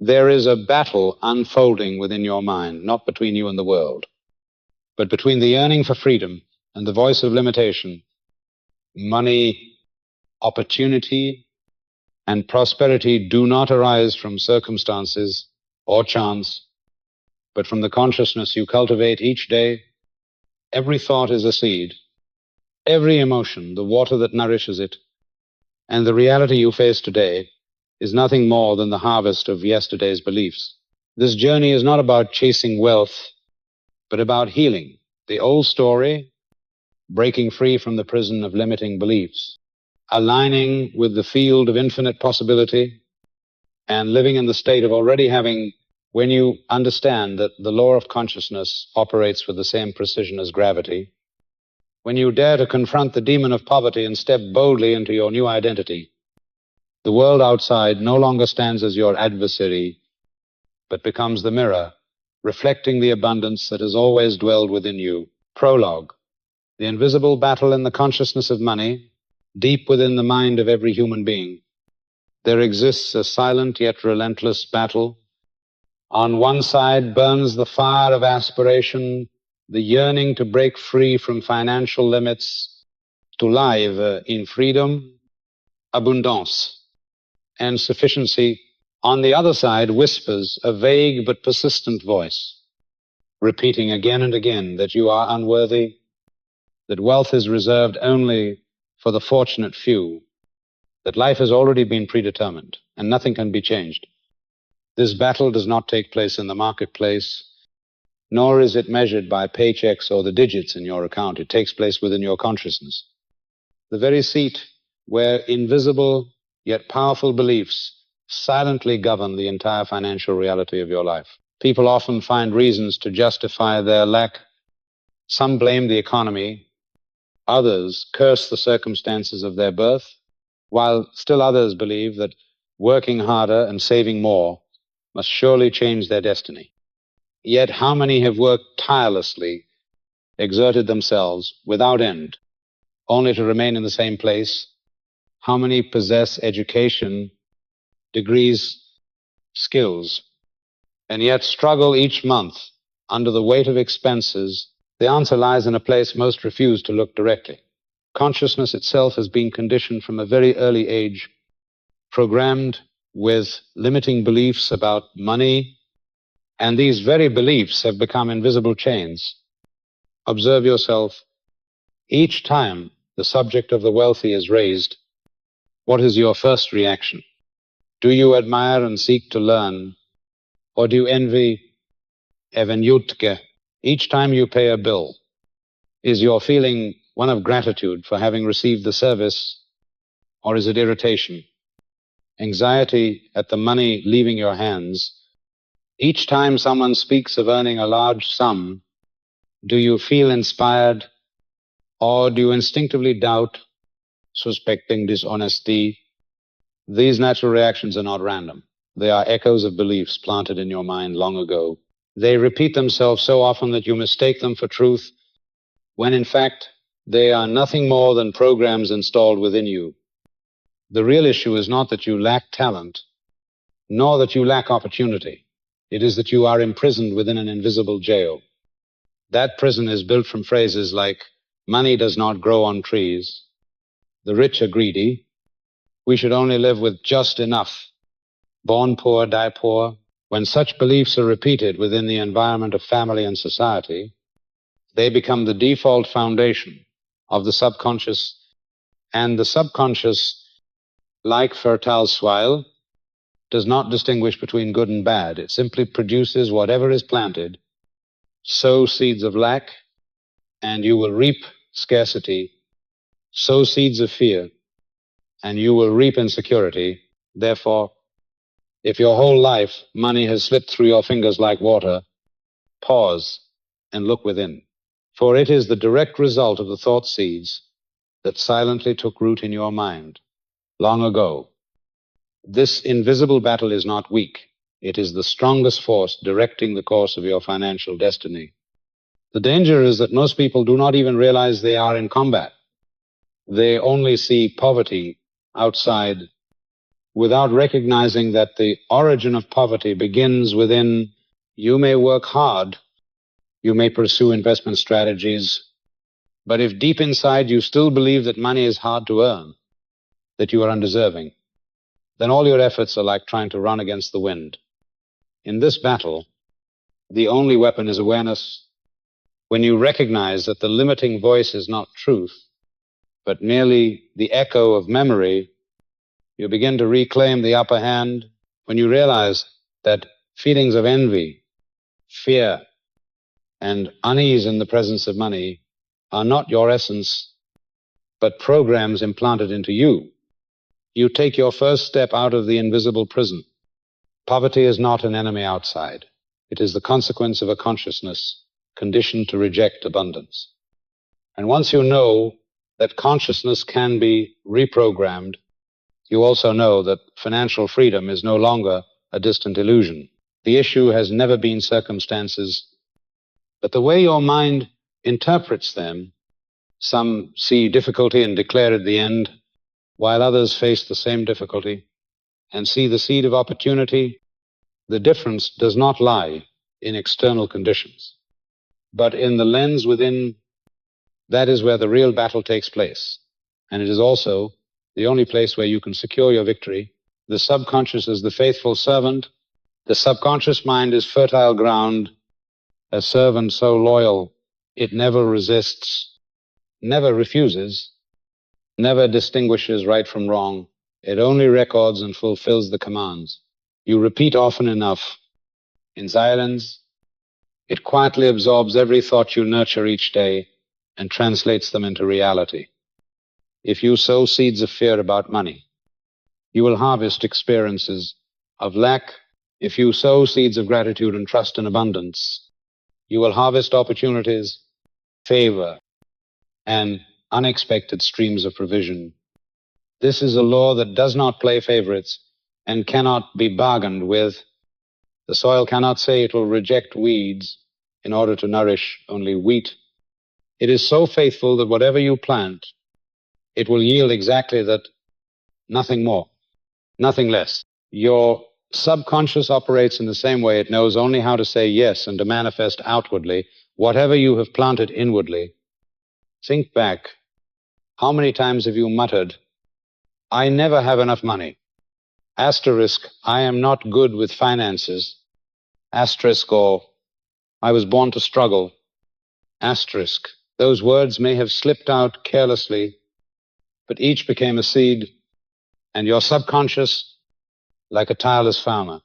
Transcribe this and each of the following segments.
There is a battle unfolding within your mind, not between you and the world, but between the yearning for freedom and the voice of limitation. Money, opportunity, and prosperity do not arise from circumstances or chance, but from the consciousness you cultivate each day. Every thought is a seed, every emotion the water that nourishes it, and the reality you face today is nothing more than the harvest of yesterday's beliefs. This journey is not about chasing wealth, but about healing the old story, breaking free from the prison of limiting beliefs, aligning with the field of infinite possibility, and living in the state of already having. When you understand that the law of consciousness operates with the same precision as gravity, when you dare to confront the demon of poverty and step boldly into your new identity, the world outside no longer stands as your adversary, but becomes the mirror, reflecting the abundance that has always dwelled within you. Prologue. The invisible battle in the consciousness of money, deep within the mind of every human being. There exists a silent yet relentless battle. On one side burns the fire of aspiration, the yearning to break free from financial limits, to live in freedom, abundance, and sufficiency. On the other side whispers a vague but persistent voice, repeating again and again that you are unworthy, that wealth is reserved only for the fortunate few, that life has already been predetermined and nothing can be changed. This battle does not take place in the marketplace, nor is it measured by paychecks or the digits in your account. It takes place within your consciousness, the very seat where invisible yet powerful beliefs silently govern the entire financial reality of your life. People often find reasons to justify their lack. Some blame the economy, others curse the circumstances of their birth, while still others believe that working harder and saving more must surely change their destiny. Yet how many have worked tirelessly, exerted themselves without end, only to remain in the same place? How many possess education, degrees, skills, and yet struggle each month under the weight of expenses? The answer lies in a place most refuse to look directly. Consciousness itself has been conditioned from a very early age, programmed with limiting beliefs about money, and these very beliefs have become invisible chains. Observe yourself. Each time the subject of the wealthy is raised, what is your first reaction? Do you admire and seek to learn, or do you envy evenyutke? Each time you pay a bill, is your feeling one of gratitude for having received the service, or is it irritation, anxiety at the money leaving your hands? Each time someone speaks of earning a large sum, do you feel inspired, or do you instinctively doubt, suspecting dishonesty? These natural reactions are not random. They are echoes of beliefs planted in your mind long ago. They repeat themselves so often that you mistake them for truth, when in fact they are nothing more than programs installed within you. The real issue is not that you lack talent, nor that you lack opportunity. It is that you are imprisoned within an invisible jail. That prison is built from phrases like, money does not grow on trees, the rich are greedy, we should only live with just enough, born poor, die poor. When such beliefs are repeated within the environment of family and society, they become the default foundation of the subconscious, and the subconscious, like fertile soil, does not distinguish between good and bad. It simply produces whatever is planted. Sow seeds of lack, and you will reap scarcity. Sow seeds of fear, and you will reap insecurity. Therefore, if your whole life money has slipped through your fingers like water, pause and look within. For it is the direct result of the thought seeds that silently took root in your mind long ago. This invisible battle is not weak. It is the strongest force directing the course of your financial destiny. The danger is that most people do not even realize they are in combat. They only see poverty outside without recognizing that the origin of poverty begins within. You may work hard, you may pursue investment strategies, but if deep inside you still believe that money is hard to earn, that you are undeserving, then all your efforts are like trying to run against the wind. In this battle, the only weapon is awareness. When you recognize that the limiting voice is not truth, but merely the echo of memory, you begin to reclaim the upper hand. When you realize that feelings of envy, fear, and unease in the presence of money are not your essence, but programs implanted into you, you take your first step out of the invisible prison. Poverty is not an enemy outside. It is the consequence of a consciousness conditioned to reject abundance. And once you know that consciousness can be reprogrammed, you also know that financial freedom is no longer a distant illusion. The issue has never been circumstances, but the way your mind interprets them. Some see difficulty and declare it the end, while others face the same difficulty and see the seed of opportunity. The difference does not lie in external conditions, but in the lens within. That is where the real battle takes place, and it is also the only place where you can secure your victory. The subconscious is the faithful servant. The subconscious mind is fertile ground, a servant so loyal it never resists, never refuses, never distinguishes right from wrong. It only records and fulfills the commands. You repeat often enough. In silence, it quietly absorbs every thought you nurture each day and translates them into reality. If you sow seeds of fear about money, you will harvest experiences of lack. If you sow seeds of gratitude and trust in abundance, you will harvest opportunities, favor, and unexpected streams of provision. This is a law that does not play favorites and cannot be bargained with. The soil cannot say it will reject weeds in order to nourish only wheat. It is so faithful that whatever you plant, it will yield exactly that, nothing more, nothing less. Your subconscious operates in the same way. It knows only how to say yes and to manifest outwardly whatever you have planted inwardly. Think back. How many times have you muttered, "I never have enough money"? Asterisk, "I am not good with finances." Asterisk, or "I was born to struggle." Asterisk. Those words may have slipped out carelessly, but each became a seed, and your subconscious, like a tireless farmer,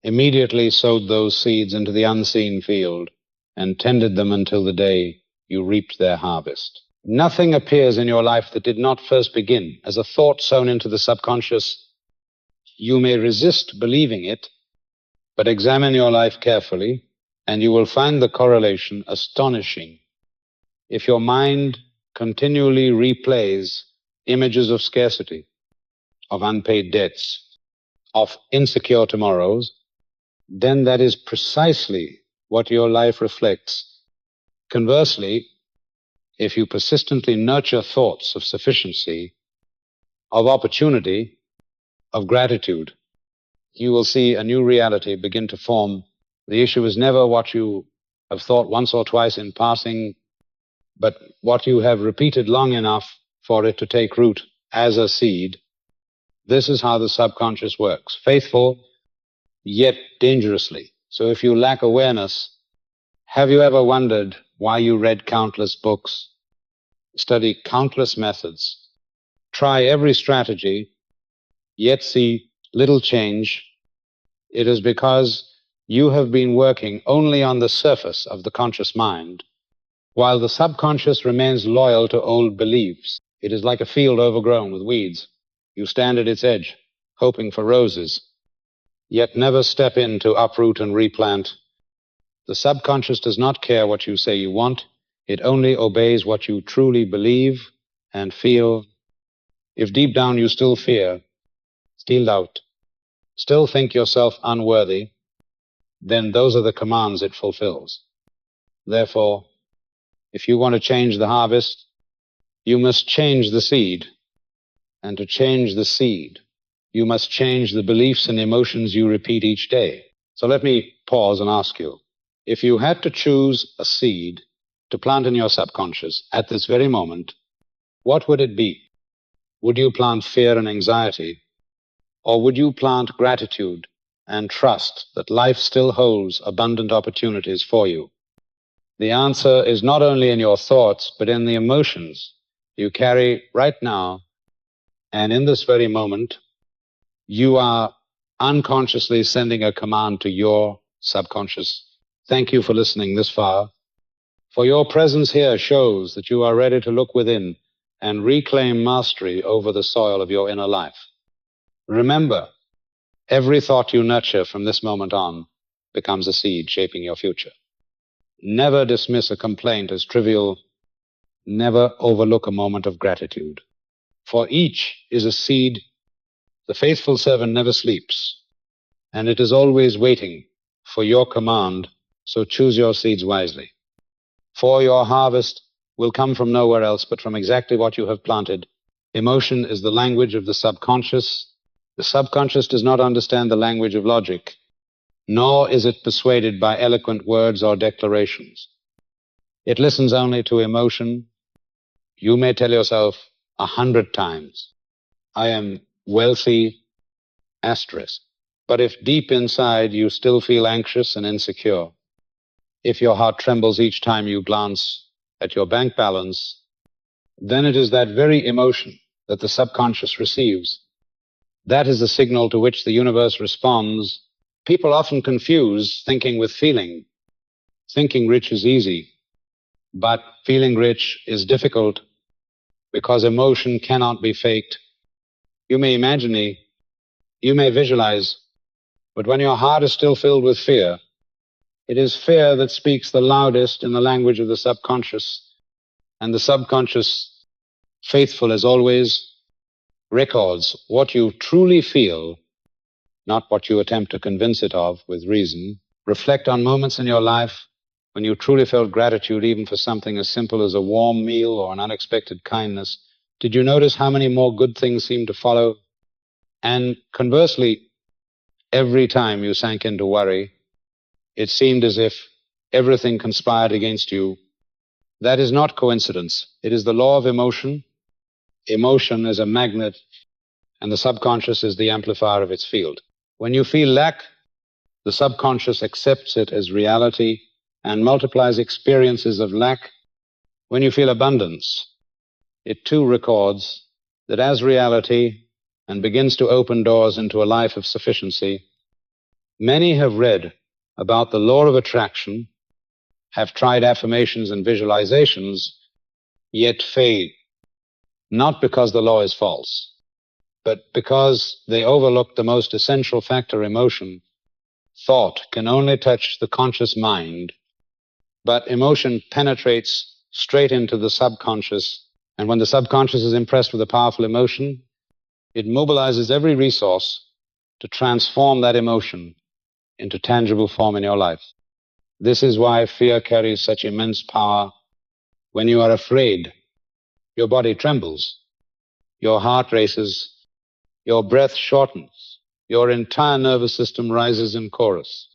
immediately sowed those seeds into the unseen field and tended them until the day you reaped their harvest. Nothing appears in your life that did not first begin as a thought sown into the subconscious. You may resist believing it, but examine your life carefully, and you will find the correlation astonishing. If your mind continually replays images of scarcity, of unpaid debts, of insecure tomorrows, then that is precisely what your life reflects. Conversely, if you persistently nurture thoughts of sufficiency, of opportunity, of gratitude, you will see a new reality begin to form. The issue is never what you have thought once or twice in passing, but what you have repeated long enough for it to take root as a seed. This is how the subconscious works, faithful, yet dangerously. So if you lack awareness, have you ever wondered why you read countless books, study countless methods, try every strategy, yet see little change? It is because you have been working only on the surface of the conscious mind, while the subconscious remains loyal to old beliefs. It is like a field overgrown with weeds. You stand at its edge, hoping for roses, yet never step in to uproot and replant. The subconscious does not care what you say you want. It only obeys what you truly believe and feel. If deep down you still fear, still doubt, still think yourself unworthy, then those are the commands it fulfills. Therefore, if you want to change the harvest, you must change the seed. And to change the seed, you must change the beliefs and emotions you repeat each day. So let me pause and ask you, if you had to choose a seed to plant in your subconscious at this very moment, what would it be? Would you plant fear and anxiety, or would you plant gratitude and trust that life still holds abundant opportunities for you? The answer is not only in your thoughts, but in the emotions you carry right now, and in this very moment, you are unconsciously sending a command to your subconscious. Thank you for listening this far, for your presence here shows that you are ready to look within and reclaim mastery over the soil of your inner life. Remember, every thought you nurture from this moment on becomes a seed shaping your future. Never dismiss a complaint as trivial. Never overlook a moment of gratitude. For each is a seed. The faithful servant never sleeps, and it is always waiting for your command, so choose your seeds wisely. For your harvest will come from nowhere else but from exactly what you have planted. Emotion is the language of the subconscious. The subconscious does not understand the language of logic, nor is it persuaded by eloquent words or declarations. It listens only to emotion. You may tell yourself 100 times, I am wealthy, asterisk. But if deep inside you still feel anxious and insecure, if your heart trembles each time you glance at your bank balance, then it is that very emotion that the subconscious receives. That is the signal to which the universe responds. People often confuse thinking with feeling. Thinking rich is easy, but feeling rich is difficult because emotion cannot be faked. You may imagine it, you may visualize, but when your heart is still filled with fear, it is fear that speaks the loudest in the language of the subconscious, and the subconscious, faithful as always, records what you truly feel, not what you attempt to convince it of with reason. Reflect on moments in your life when you truly felt gratitude even for something as simple as a warm meal or an unexpected kindness. Did you notice how many more good things seemed to follow? And conversely, every time you sank into worry, it seemed as if everything conspired against you. That is not coincidence. It is the law of emotion. Emotion is a magnet, and the subconscious is the amplifier of its field. When you feel lack, the subconscious accepts it as reality and multiplies experiences of lack. When you feel abundance, it too records that as reality and begins to open doors into a life of sufficiency. Many have read about the law of attraction, have tried affirmations and visualizations, yet fail, not because the law is false, but because they overlook the most essential factor, emotion. Thought can only touch the conscious mind, but emotion penetrates straight into the subconscious, and when the subconscious is impressed with a powerful emotion, it mobilizes every resource to transform that emotion into tangible form in your life. This is why fear carries such immense power. When you are afraid, your body trembles, your heart races, your breath shortens, your entire nervous system rises in chorus,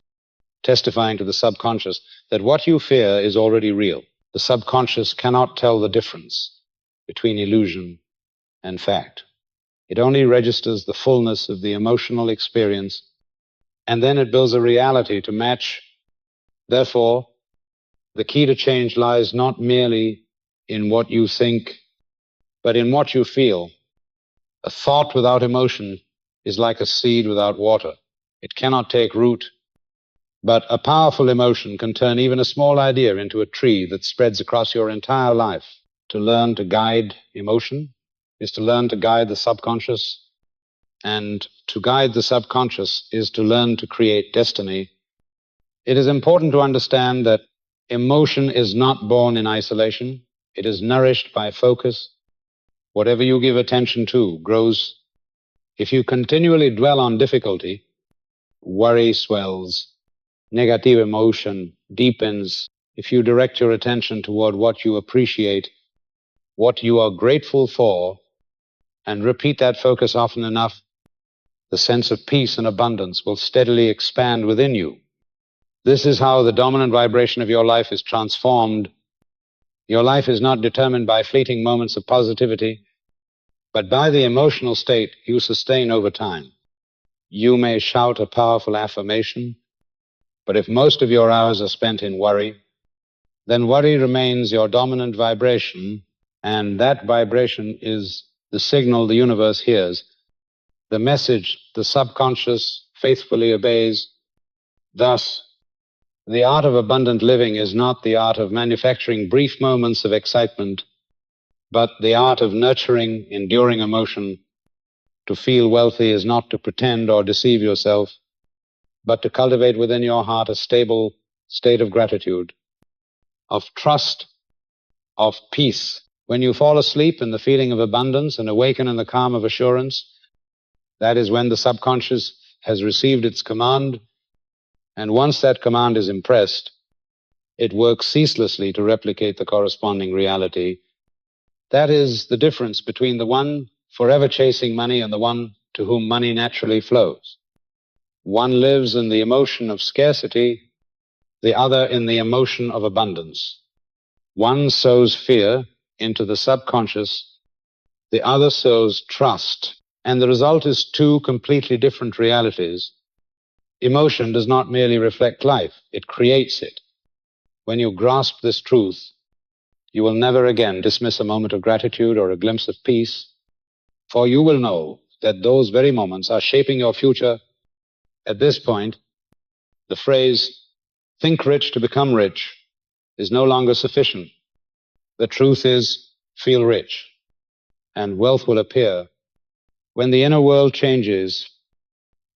testifying to the subconscious that what you fear is already real. The subconscious cannot tell the difference between illusion and fact. It only registers the fullness of the emotional experience, and then it builds a reality to match. Therefore, the key to change lies not merely in what you think, but in what you feel. A thought without emotion is like a seed without water. It cannot take root, but a powerful emotion can turn even a small idea into a tree that spreads across your entire life. To learn to guide emotion is to learn to guide the subconscious, and to guide the subconscious is to learn to create destiny. It is important to understand that emotion is not born in isolation. It is nourished by focus. Whatever you give attention to grows. If you continually dwell on difficulty, worry swells, negative emotion deepens. If you direct your attention toward what you appreciate, what you are grateful for, and repeat that focus often enough, the sense of peace and abundance will steadily expand within you. This is how the dominant vibration of your life is transformed. Your life is not determined by fleeting moments of positivity, but by the emotional state you sustain over time. You may shout a powerful affirmation, but if most of your hours are spent in worry, then worry remains your dominant vibration, and that vibration is the signal the universe hears, the message the subconscious faithfully obeys. Thus, the art of abundant living is not the art of manufacturing brief moments of excitement, but the art of nurturing enduring emotion. To feel wealthy is not to pretend or deceive yourself, but to cultivate within your heart a stable state of gratitude, of trust, of peace. When you fall asleep in the feeling of abundance and awaken in the calm of assurance, that is when the subconscious has received its command, and once that command is impressed, it works ceaselessly to replicate the corresponding reality. That is the difference between the one forever chasing money and the one to whom money naturally flows. One lives in the emotion of scarcity, the other in the emotion of abundance. One sows fear into the subconscious, the other sows trust, and the result is two completely different realities. Emotion does not merely reflect life, it creates it. When you grasp this truth, you will never again dismiss a moment of gratitude or a glimpse of peace, for you will know that those very moments are shaping your future. At this point, the phrase, "think rich to become rich," is no longer sufficient. The truth is, feel rich, and wealth will appear. When the inner world changes,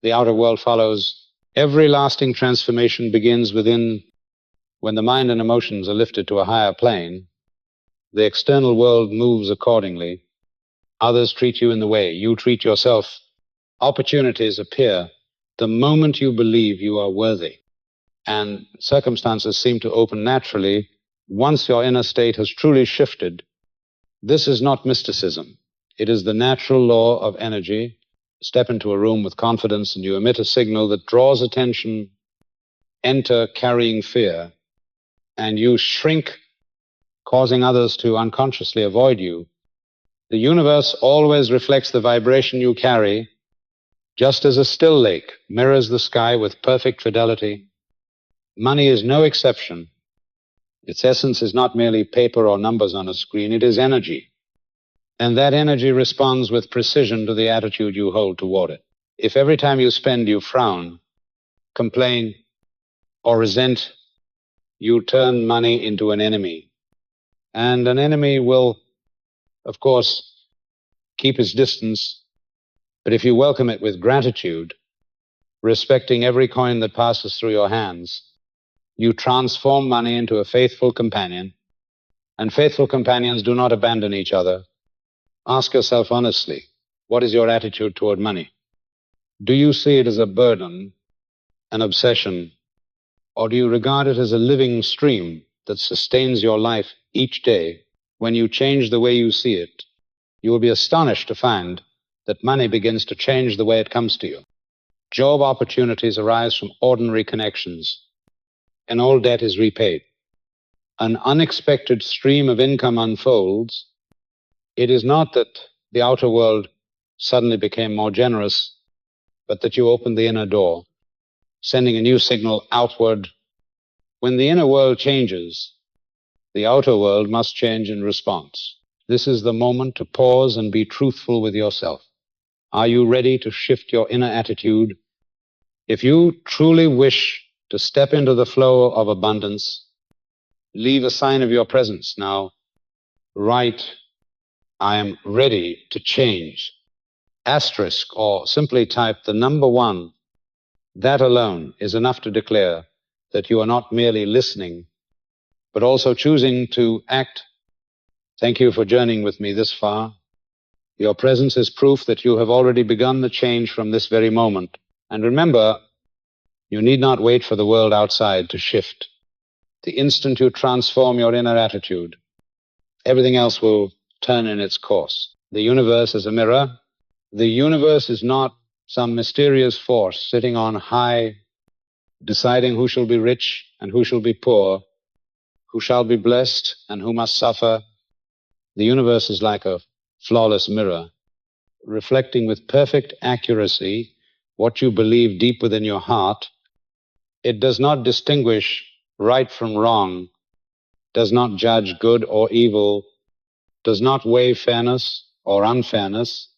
the outer world follows. Every lasting transformation begins within. When the mind and emotions are lifted to a higher plane, the external world moves accordingly. Others treat you in the way you treat yourself. Opportunities appear the moment you believe you are worthy, and circumstances seem to open naturally once your inner state has truly shifted. This is not mysticism. It is the natural law of energy. Step into a room with confidence and you emit a signal that draws attention. Enter carrying fear, and you shrink, causing others to unconsciously avoid you. The universe always reflects the vibration you carry, just as a still lake mirrors the sky with perfect fidelity. Money is no exception. Its essence is not merely paper or numbers on a screen, it is energy. And that energy responds with precision to the attitude you hold toward it. If every time you spend you frown, complain, or resent, you turn money into an enemy. And an enemy will, of course, keep its distance, but if you welcome it with gratitude, respecting every coin that passes through your hands, you transform money into a faithful companion, and faithful companions do not abandon each other. Ask yourself honestly, what is your attitude toward money? Do you see it as a burden, an obsession, or do you regard it as a living stream that sustains your life each day? When you change the way you see it, you will be astonished to find that money begins to change the way it comes to you. Job opportunities arise from ordinary connections, and all debt is repaid. An unexpected stream of income unfolds. It is not that the outer world suddenly became more generous, but that you opened the inner door, sending a new signal outward. When the inner world changes, the outer world must change in response. This is the moment to pause and be truthful with yourself. Are you ready to shift your inner attitude? If you truly wish to step into the flow of abundance, leave a sign of your presence now. Write, "I am ready to change," asterisk, or simply type the number 1. That alone is enough to declare that you are not merely listening, but also choosing to act. Thank you for journeying with me this far. Your presence is proof that you have already begun the change from this very moment. And remember, you need not wait for the world outside to shift. The instant you transform your inner attitude, everything else will turn in its course. The universe is a mirror. The universe is not some mysterious force sitting on high, deciding who shall be rich and who shall be poor, who shall be blessed and who must suffer. The universe is like a flawless mirror, reflecting with perfect accuracy what you believe deep within your heart. It does not distinguish right from wrong, does not judge good or evil, does not weigh fairness or unfairness.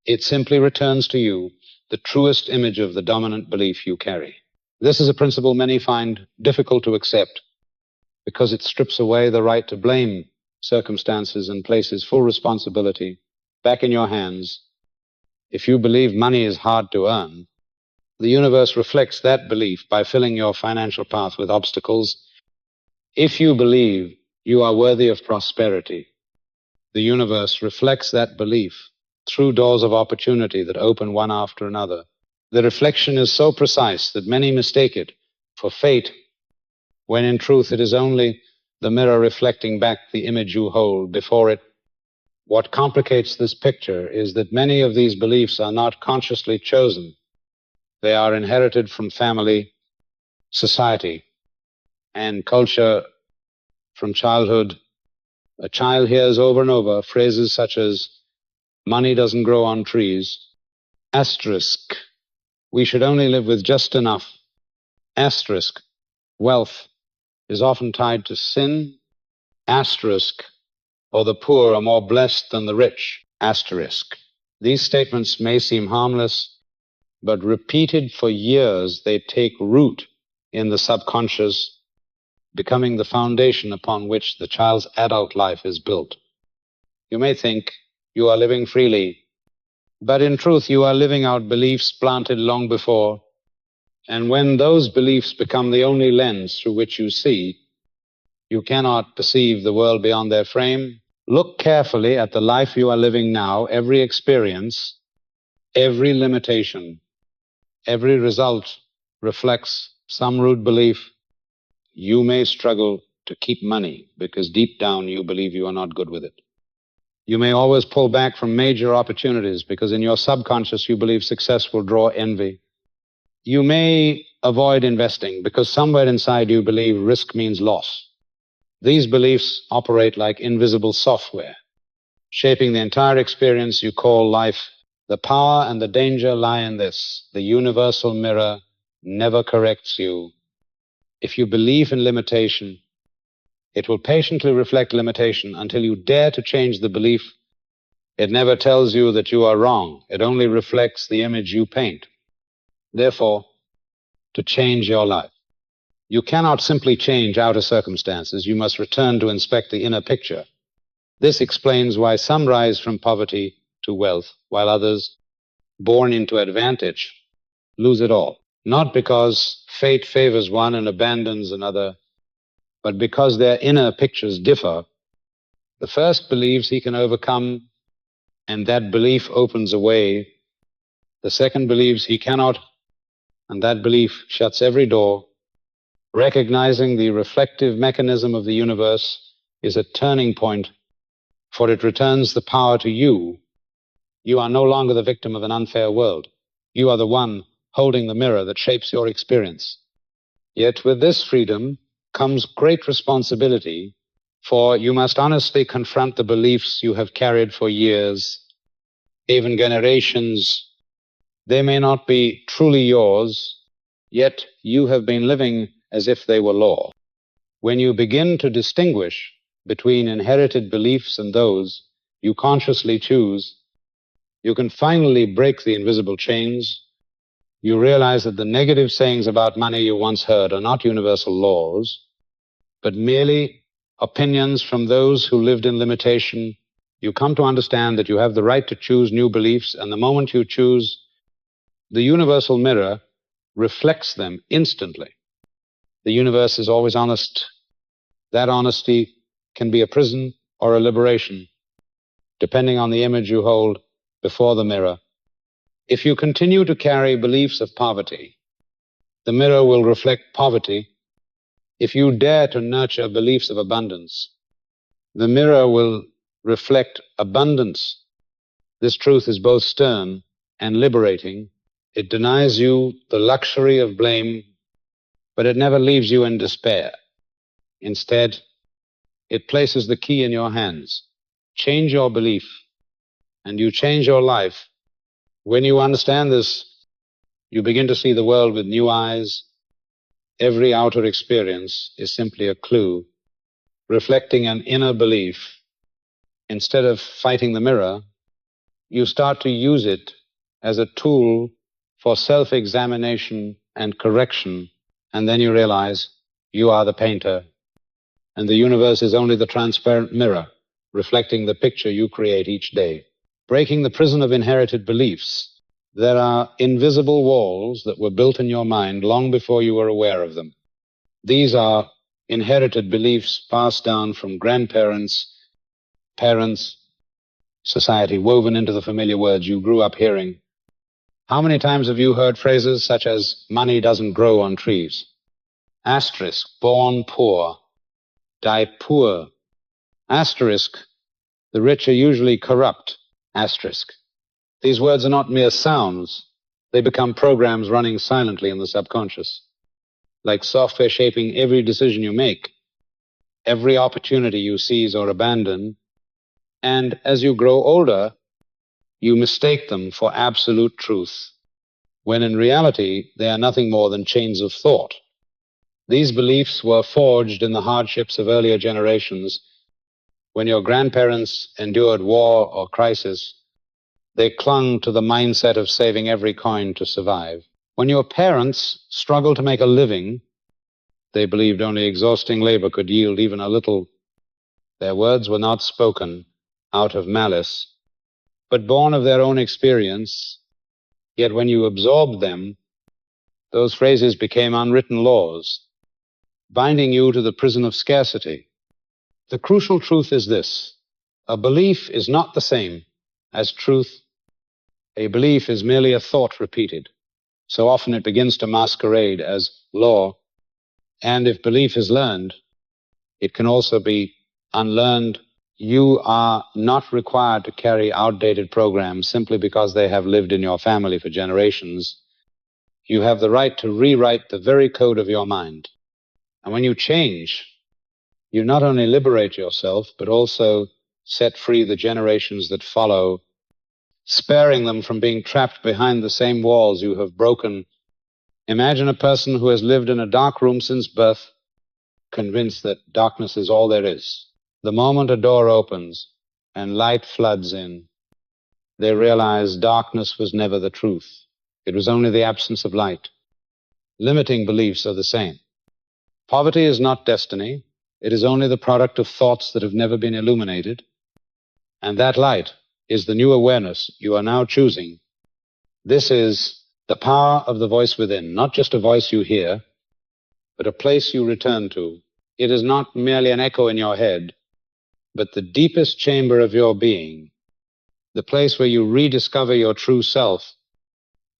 It simply returns to you the truest image of the dominant belief you carry. This is a principle many find difficult to accept because it strips away the right to blame circumstances and places full responsibility back in your hands. If you believe money is hard to earn, the universe reflects that belief by filling your financial path with obstacles. If you believe you are worthy of prosperity, the universe reflects that belief through doors of opportunity that open one after another. The reflection is so precise that many mistake it for fate, when in truth it is only the mirror reflecting back the image you hold before it. What complicates this picture is that many of these beliefs are not consciously chosen. They are inherited from family, society, and culture from childhood. A child hears over and over phrases such as, money doesn't grow on trees, asterisk, we should only live with just enough, asterisk, wealth is often tied to sin, asterisk, or the poor are more blessed than the rich, asterisk. These statements may seem harmless, but repeated for years, they take root in the subconscious, becoming the foundation upon which the child's adult life is built. You may think you are living freely, but in truth you are living out beliefs planted long before, and when those beliefs become the only lens through which you see, you cannot perceive the world beyond their frame. Look carefully at the life you are living now. Every experience, every limitation, every result reflects some root belief. You may struggle to keep money because deep down you believe you are not good with it. You may always pull back from major opportunities because in your subconscious you believe success will draw envy. You may avoid investing because somewhere inside you believe risk means loss. These beliefs operate like invisible software, shaping the entire experience you call life. The power and the danger lie in this: the universal mirror never corrects you. If you believe in limitation, it will patiently reflect limitation until you dare to change the belief. It never tells you that you are wrong. It only reflects the image you paint. Therefore, to change your life, you cannot simply change outer circumstances. You must return to inspect the inner picture. This explains why some rise from poverty to wealth, while others, born into advantage, lose it all. Not because fate favors one and abandons another, but because their inner pictures differ. The first believes he can overcome, and that belief opens a way. The second believes he cannot, and that belief shuts every door. Recognizing the reflective mechanism of the universe is a turning point, for it returns the power to you. You are no longer the victim of an unfair world. You are the one holding the mirror that shapes your experience. Yet with this freedom comes great responsibility, for you must honestly confront the beliefs you have carried for years, even generations. They may not be truly yours, yet you have been living as if they were law. When you begin to distinguish between inherited beliefs and those you consciously choose, you can finally break the invisible chains. You realize that the negative sayings about money you once heard are not universal laws, but merely opinions from those who lived in limitation. You come to understand that you have the right to choose new beliefs, and the moment you choose, the universal mirror reflects them instantly. The universe is always honest. That honesty can be a prison or a liberation, depending on the image you hold before the mirror. If you continue to carry beliefs of poverty, the mirror will reflect poverty. If you dare to nurture beliefs of abundance, the mirror will reflect abundance. This truth is both stern and liberating. It denies you the luxury of blame, but it never leaves you in despair. Instead, it places the key in your hands. Change your belief, and you change your life. When you understand this, you begin to see the world with new eyes. Every outer experience is simply a clue, reflecting an inner belief. Instead of fighting the mirror, you start to use it as a tool for self-examination and correction, and then you realize you are the painter, and the universe is only the transparent mirror reflecting the picture you create each day. Breaking the prison of inherited beliefs. There are invisible walls that were built in your mind long before you were aware of them. These are inherited beliefs passed down from grandparents, parents, society, woven into the familiar words you grew up hearing. How many times have you heard phrases such as, money doesn't grow on trees? Asterisk, born poor, die poor. Asterisk, the rich are usually corrupt. Asterisk. These words are not mere sounds. They become programs running silently in the subconscious, like software shaping every decision you make, every opportunity you seize or abandon. And as you grow older, you mistake them for absolute truth, when in reality they are nothing more than chains of thought. These beliefs were forged in the hardships of earlier generations. When your grandparents endured war or crisis, they clung to the mindset of saving every coin to survive. When your parents struggled to make a living, they believed only exhausting labor could yield even a little. Their words were not spoken out of malice, but born of their own experience. Yet when you absorbed them, those phrases became unwritten laws, binding you to the prison of scarcity. The crucial truth is this: a belief is not the same as truth. A belief is merely a thought repeated. So often it begins to masquerade as law, and if belief is learned, it can also be unlearned. You are not required to carry outdated programs simply because they have lived in your family for generations. You have the right to rewrite the very code of your mind. And when you change, you not only liberate yourself, but also set free the generations that follow, sparing them from being trapped behind the same walls you have broken. Imagine a person who has lived in a dark room since birth, convinced that darkness is all there is. The moment a door opens and light floods in, they realize darkness was never the truth. It was only the absence of light. Limiting beliefs are the same. Poverty is not destiny. It is only the product of thoughts that have never been illuminated. And that light is the new awareness you are now choosing. This is the power of the voice within, not just a voice you hear, but a place you return to. It is not merely an echo in your head, but the deepest chamber of your being, the place where you rediscover your true self.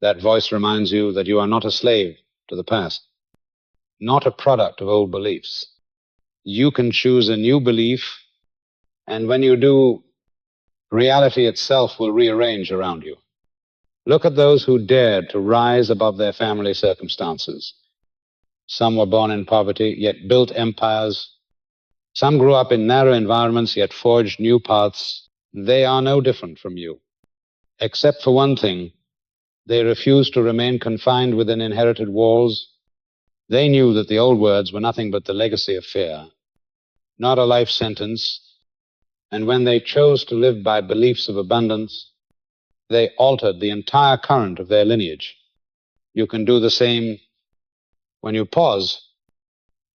That voice reminds you that you are not a slave to the past, not a product of old beliefs. You can choose a new belief, and when you do, reality itself will rearrange around you. Look at those who dared to rise above their family circumstances. Some were born in poverty, yet built empires. Some grew up in narrow environments, yet forged new paths. They are no different from you, except for one thing. They refused to remain confined within inherited walls. They knew that the old words were nothing but the legacy of fear, not a life sentence. And when they chose to live by beliefs of abundance, they altered the entire current of their lineage. You can do the same. When you pause,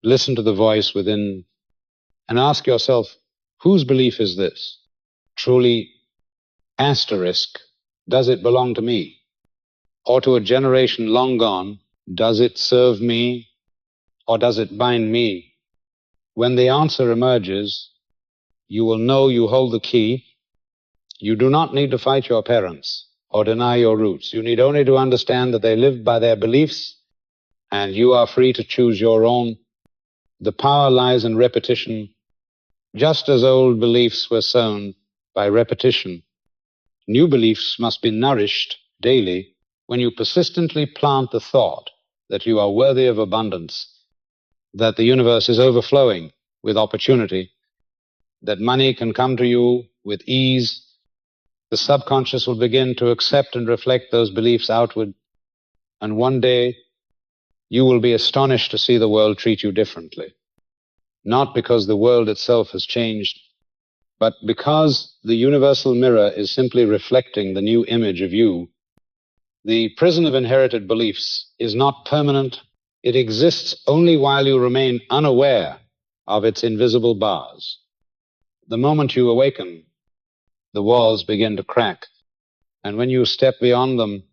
listen to the voice within and ask yourself, whose belief is this? Truly, asterisk, does it belong to me? Or to a generation long gone, does it serve me? Or does it bind me? When the answer emerges, you will know you hold the key. You do not need to fight your parents or deny your roots. You need only to understand that they live by their beliefs, and you are free to choose your own. The power lies in repetition. Just as old beliefs were sown by repetition, new beliefs must be nourished daily, when you persistently plant the thought that you are worthy of abundance, that the universe is overflowing with opportunity, that money can come to you with ease, the subconscious will begin to accept and reflect those beliefs outward, and one day you will be astonished to see the world treat you differently. Not because the world itself has changed, but because the universal mirror is simply reflecting the new image of you. The prison of inherited beliefs is not permanent. It exists only while you remain unaware of its invisible bars. The moment you awaken, the walls begin to crack, and when you step beyond them,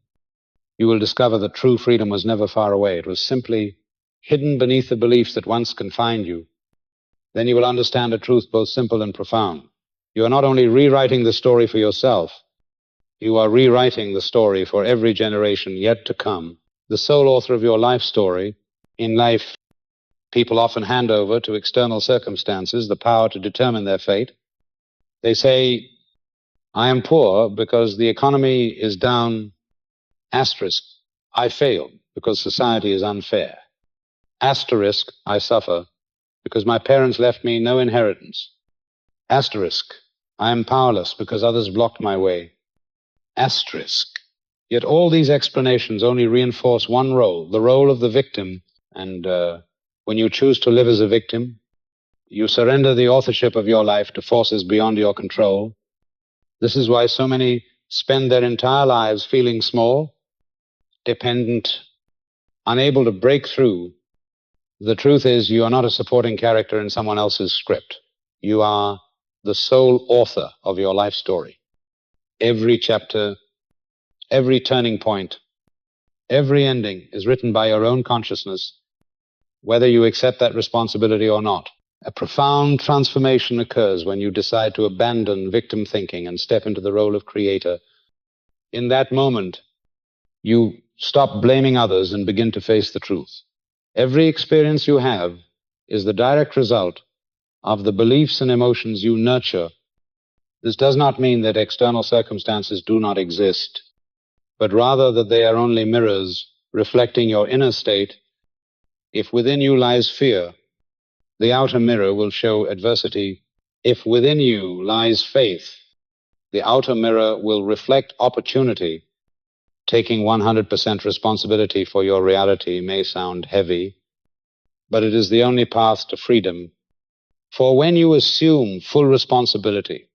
you will discover that true freedom was never far away. It was simply hidden beneath the beliefs that once confined you. Then you will understand a truth both simple and profound. You are not only rewriting the story for yourself, you are rewriting the story for every generation yet to come. The sole author of your life story. In life, people often hand over to external circumstances the power to determine their fate. They say, I am poor because the economy is down, asterisk, I failed because society is unfair. Asterisk, I suffer because my parents left me no inheritance. Asterisk, I am powerless because others blocked my way. Asterisk. Yet all these explanations only reinforce one role, the role of the victim. And when you choose to live as a victim, you surrender the authorship of your life to forces beyond your control. This is why so many spend their entire lives feeling small, dependent, unable to break through. The truth is, you are not a supporting character in someone else's script. You are the sole author of your life story. Every chapter, every turning point, every ending is written by your own consciousness, whether you accept that responsibility or not. A profound transformation occurs when you decide to abandon victim thinking and step into the role of creator. In that moment, you stop blaming others and begin to face the truth. Every experience you have is the direct result of the beliefs and emotions you nurture. This does not mean that external circumstances do not exist, but rather that they are only mirrors reflecting your inner state. If within you lies fear, the outer mirror will show adversity. If within you lies faith, the outer mirror will reflect opportunity. Taking 100% responsibility for your reality may sound heavy, but it is the only path to freedom. For when you assume full responsibility,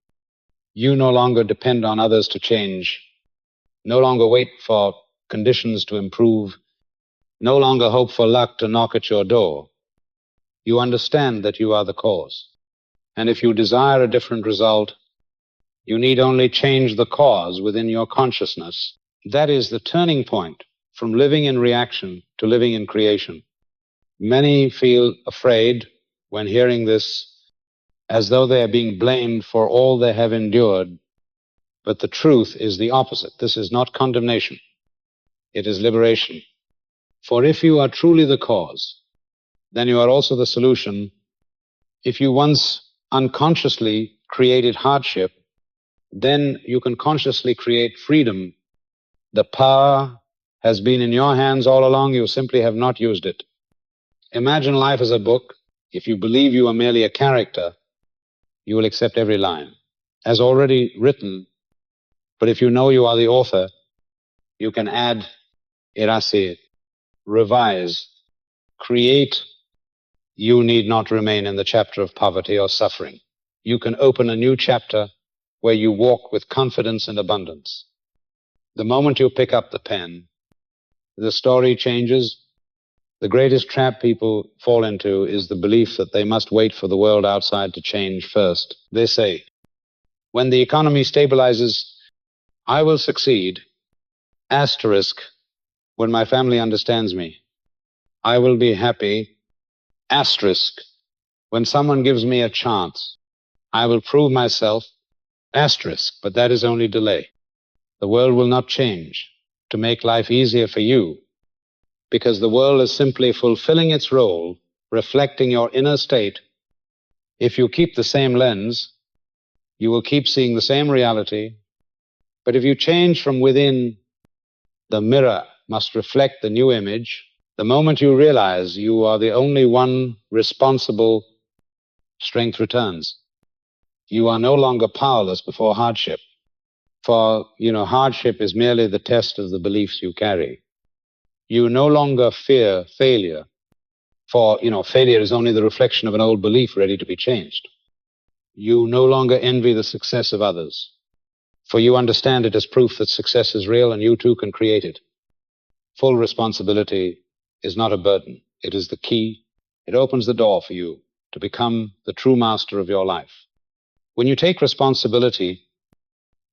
you no longer depend on others to change, no longer wait for conditions to improve, no longer hope for luck to knock at your door. You understand that you are the cause. And if you desire a different result, you need only change the cause within your consciousness. That is the turning point from living in reaction to living in creation. Many feel afraid when hearing this, as though they are being blamed for all they have endured. But the truth is the opposite. This is not condemnation. It is liberation. For if you are truly the cause, then you are also the solution. If you once unconsciously created hardship, then you can consciously create freedom. The power has been in your hands all along. You simply have not used it. Imagine life as a book. If you believe you are merely a character, you will accept every line as already written. But if you know you are the author, you can add, erase, revise, create. You need not remain in the chapter of poverty or suffering. You can open a new chapter where you walk with confidence and abundance. The moment you pick up the pen, the story changes. The greatest trap people fall into is the belief that they must wait for the world outside to change first. They say, when the economy stabilizes, I will succeed. Asterisk, when my family understands me, I will be happy. Asterisk, when someone gives me a chance, I will prove myself. Asterisk, but that is only delay. The world will not change to make life easier for you, because the world is simply fulfilling its role, reflecting your inner state. If you keep the same lens, you will keep seeing the same reality. But if you change from within, The mirror must reflect the new image. The moment you realize you are the only one responsible, strength returns. You are no longer powerless before hardship. For, hardship is merely the test of the beliefs you carry. You no longer fear failure, for, failure is only the reflection of an old belief ready to be changed. You no longer envy the success of others, for you understand it as proof that success is real and you too can create it. Full responsibility is not a burden. It is the key. It opens the door for you to become the true master of your life. When you take responsibility,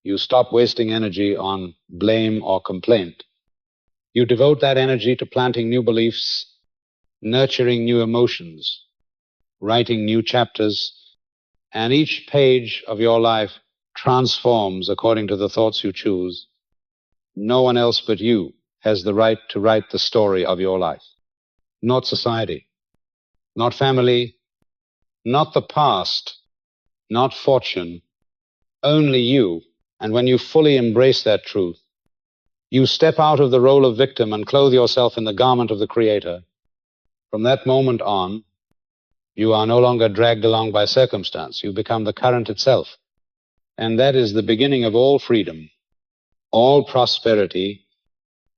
you stop wasting energy on blame or complaint. You devote that energy to planting new beliefs, nurturing new emotions, writing new chapters, and each page of your life transforms according to the thoughts you choose. No one else but you has the right to write the story of your life. Not society, not family, not the past, not fortune, only you. And when you fully embrace that truth, you step out of the role of victim and clothe yourself in the garment of the Creator. From that moment on, you are no longer dragged along by circumstance. You become the current itself. And that is the beginning of all freedom, all prosperity,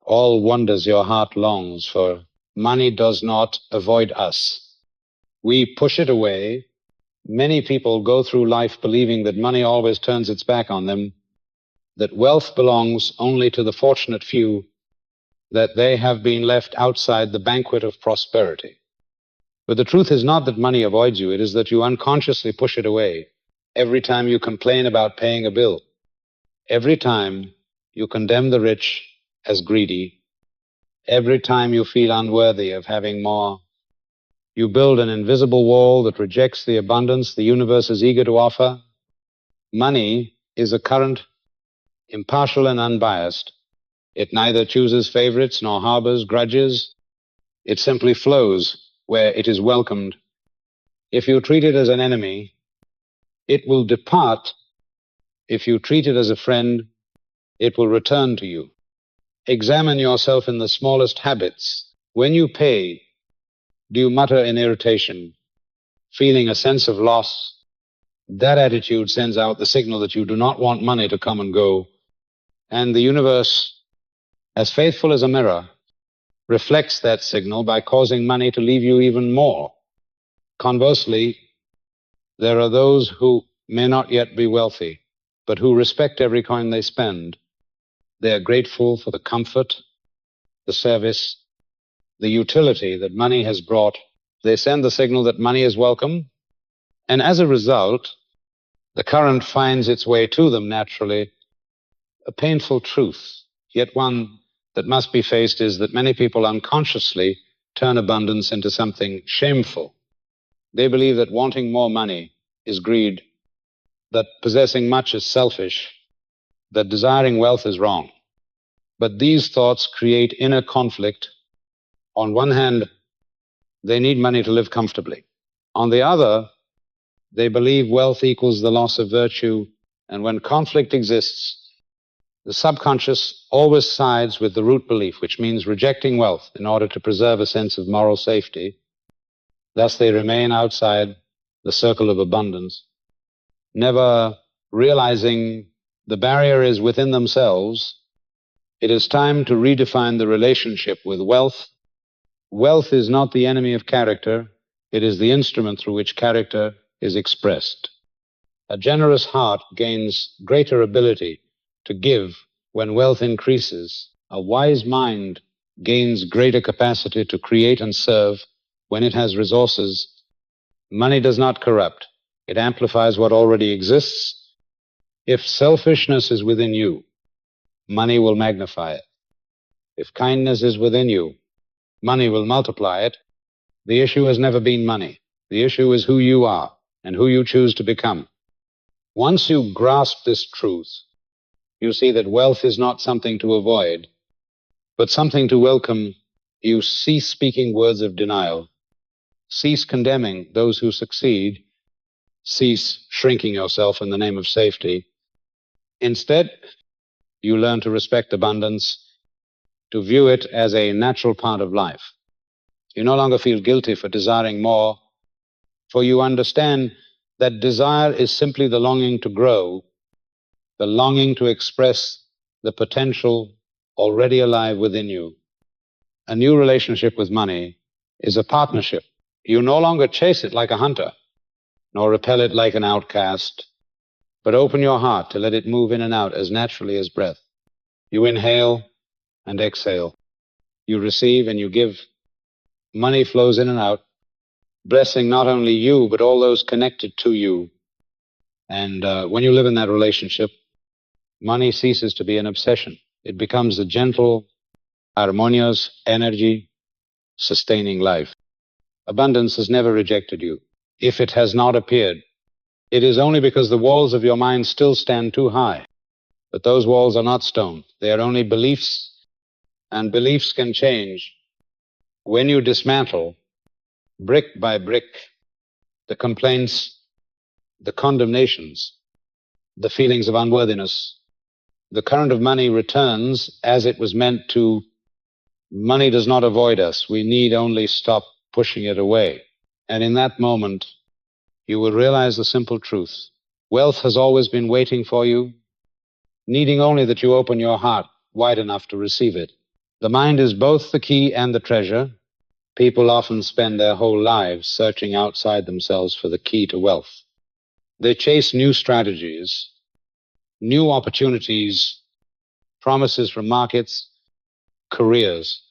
all wonders your heart longs for. Money does not avoid us. We push it away. Many people go through life believing that money always turns its back on them, that wealth belongs only to the fortunate few, that they have been left outside the banquet of prosperity. But the truth is not that money avoids you, it is that you unconsciously push it away every time you complain about paying a bill, every time you condemn the rich as greedy, every time you feel unworthy of having more. You build an invisible wall that rejects the abundance the universe is eager to offer. Money is a current, impartial and unbiased. It neither chooses favorites nor harbors grudges. It simply flows where it is welcomed. If you treat it as an enemy, it will depart. If you treat it as a friend, it will return to you. Examine yourself in the smallest habits. When you pay, do you mutter in irritation, feeling a sense of loss? That attitude sends out the signal that you do not want money to come and go. And the universe, as faithful as a mirror, reflects that signal by causing money to leave you even more. Conversely, there are those who may not yet be wealthy, but who respect every coin they spend. They are grateful for the comfort, the service, the utility that money has brought. They send the signal that money is welcome, and as a result, the current finds its way to them naturally. A painful truth, yet one that must be faced, is that many people unconsciously turn abundance into something shameful. They believe that wanting more money is greed, that possessing much is selfish, that desiring wealth is wrong. But these thoughts create inner conflict. On one hand, they need money to live comfortably. On the other, they believe wealth equals the loss of virtue, and when conflict exists, the subconscious always sides with the root belief, which means rejecting wealth in order to preserve a sense of moral safety. Thus, they remain outside the circle of abundance, never realizing the barrier is within themselves. It is time to redefine the relationship with wealth. Wealth is not the enemy of character. It is the instrument through which character is expressed. A generous heart gains greater ability to give when wealth increases. A wise mind gains greater capacity to create and serve when it has resources. Money does not corrupt. It amplifies what already exists. If selfishness is within you, money will magnify it. If kindness is within you, money will multiply it. The issue has never been money. The issue is who you are and who you choose to become. Once you grasp this truth, you see that wealth is not something to avoid, but something to welcome. You cease speaking words of denial, cease condemning those who succeed, cease shrinking yourself in the name of safety. Instead, you learn to respect abundance, to view it as a natural part of life. You no longer feel guilty for desiring more, for you understand that desire is simply the longing to grow, the longing to express the potential already alive within you. A new relationship with money is a partnership. You no longer chase it like a hunter, nor repel it like an outcast, but open your heart to let it move in and out as naturally as breath. You inhale and exhale. You receive and you give. Money flows in and out, blessing not only you, but all those connected to you. And when you live in that relationship, money ceases to be an obsession. It becomes a gentle, harmonious energy sustaining life. Abundance has never rejected you. If it has not appeared, it is only because the walls of your mind still stand too high. But those walls are not stone. They are only beliefs, and beliefs can change when you dismantle, brick by brick, the complaints, the condemnations, the feelings of unworthiness. The current of money returns as it was meant to. Money does not avoid us. We need only stop pushing it away. And in that moment, you will realize the simple truth. Wealth has always been waiting for you, needing only that you open your heart wide enough to receive it. The mind is both the key and the treasure. People often spend their whole lives searching outside themselves for the key to wealth. They chase new strategies, new opportunities, promises from markets, careers,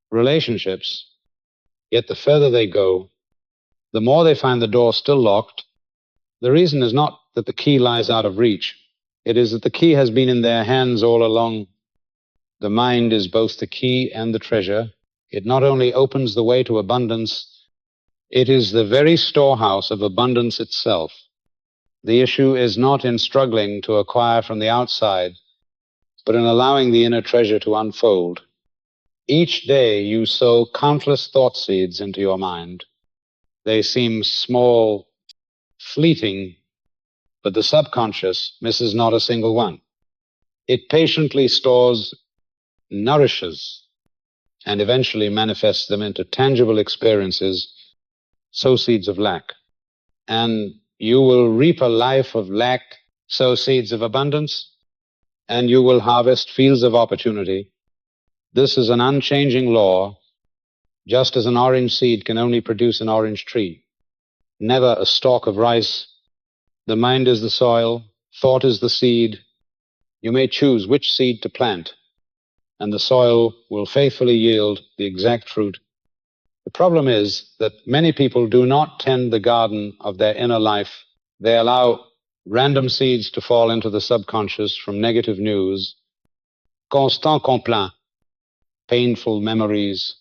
relationships. Yet the further they go, the more they find the door still locked. The reason is not that the key lies out of reach. It is that the key has been in their hands all along. The mind is both the key and the treasure. It not only opens the way to abundance, it is the very storehouse of abundance itself. The issue is not in struggling to acquire from the outside, but in allowing the inner treasure to unfold. Each day you sow countless thought seeds into your mind. They seem small, fleeting, but the subconscious misses not a single one. It patiently stores, nourishes, and eventually manifests them into tangible experiences, sow seeds of lack. And you will reap a life of lack, sow seeds of abundance, and you will harvest fields of opportunity. This is an unchanging law, just as an orange seed can only produce an orange tree, never a stalk of rice. The mind is the soil, thought is the seed. You may choose which seed to plant, and the soil will faithfully yield the exact fruit. The problem is that many people do not tend the garden of their inner life. They allow random seeds to fall into the subconscious from negative news, constant complaint, painful memories,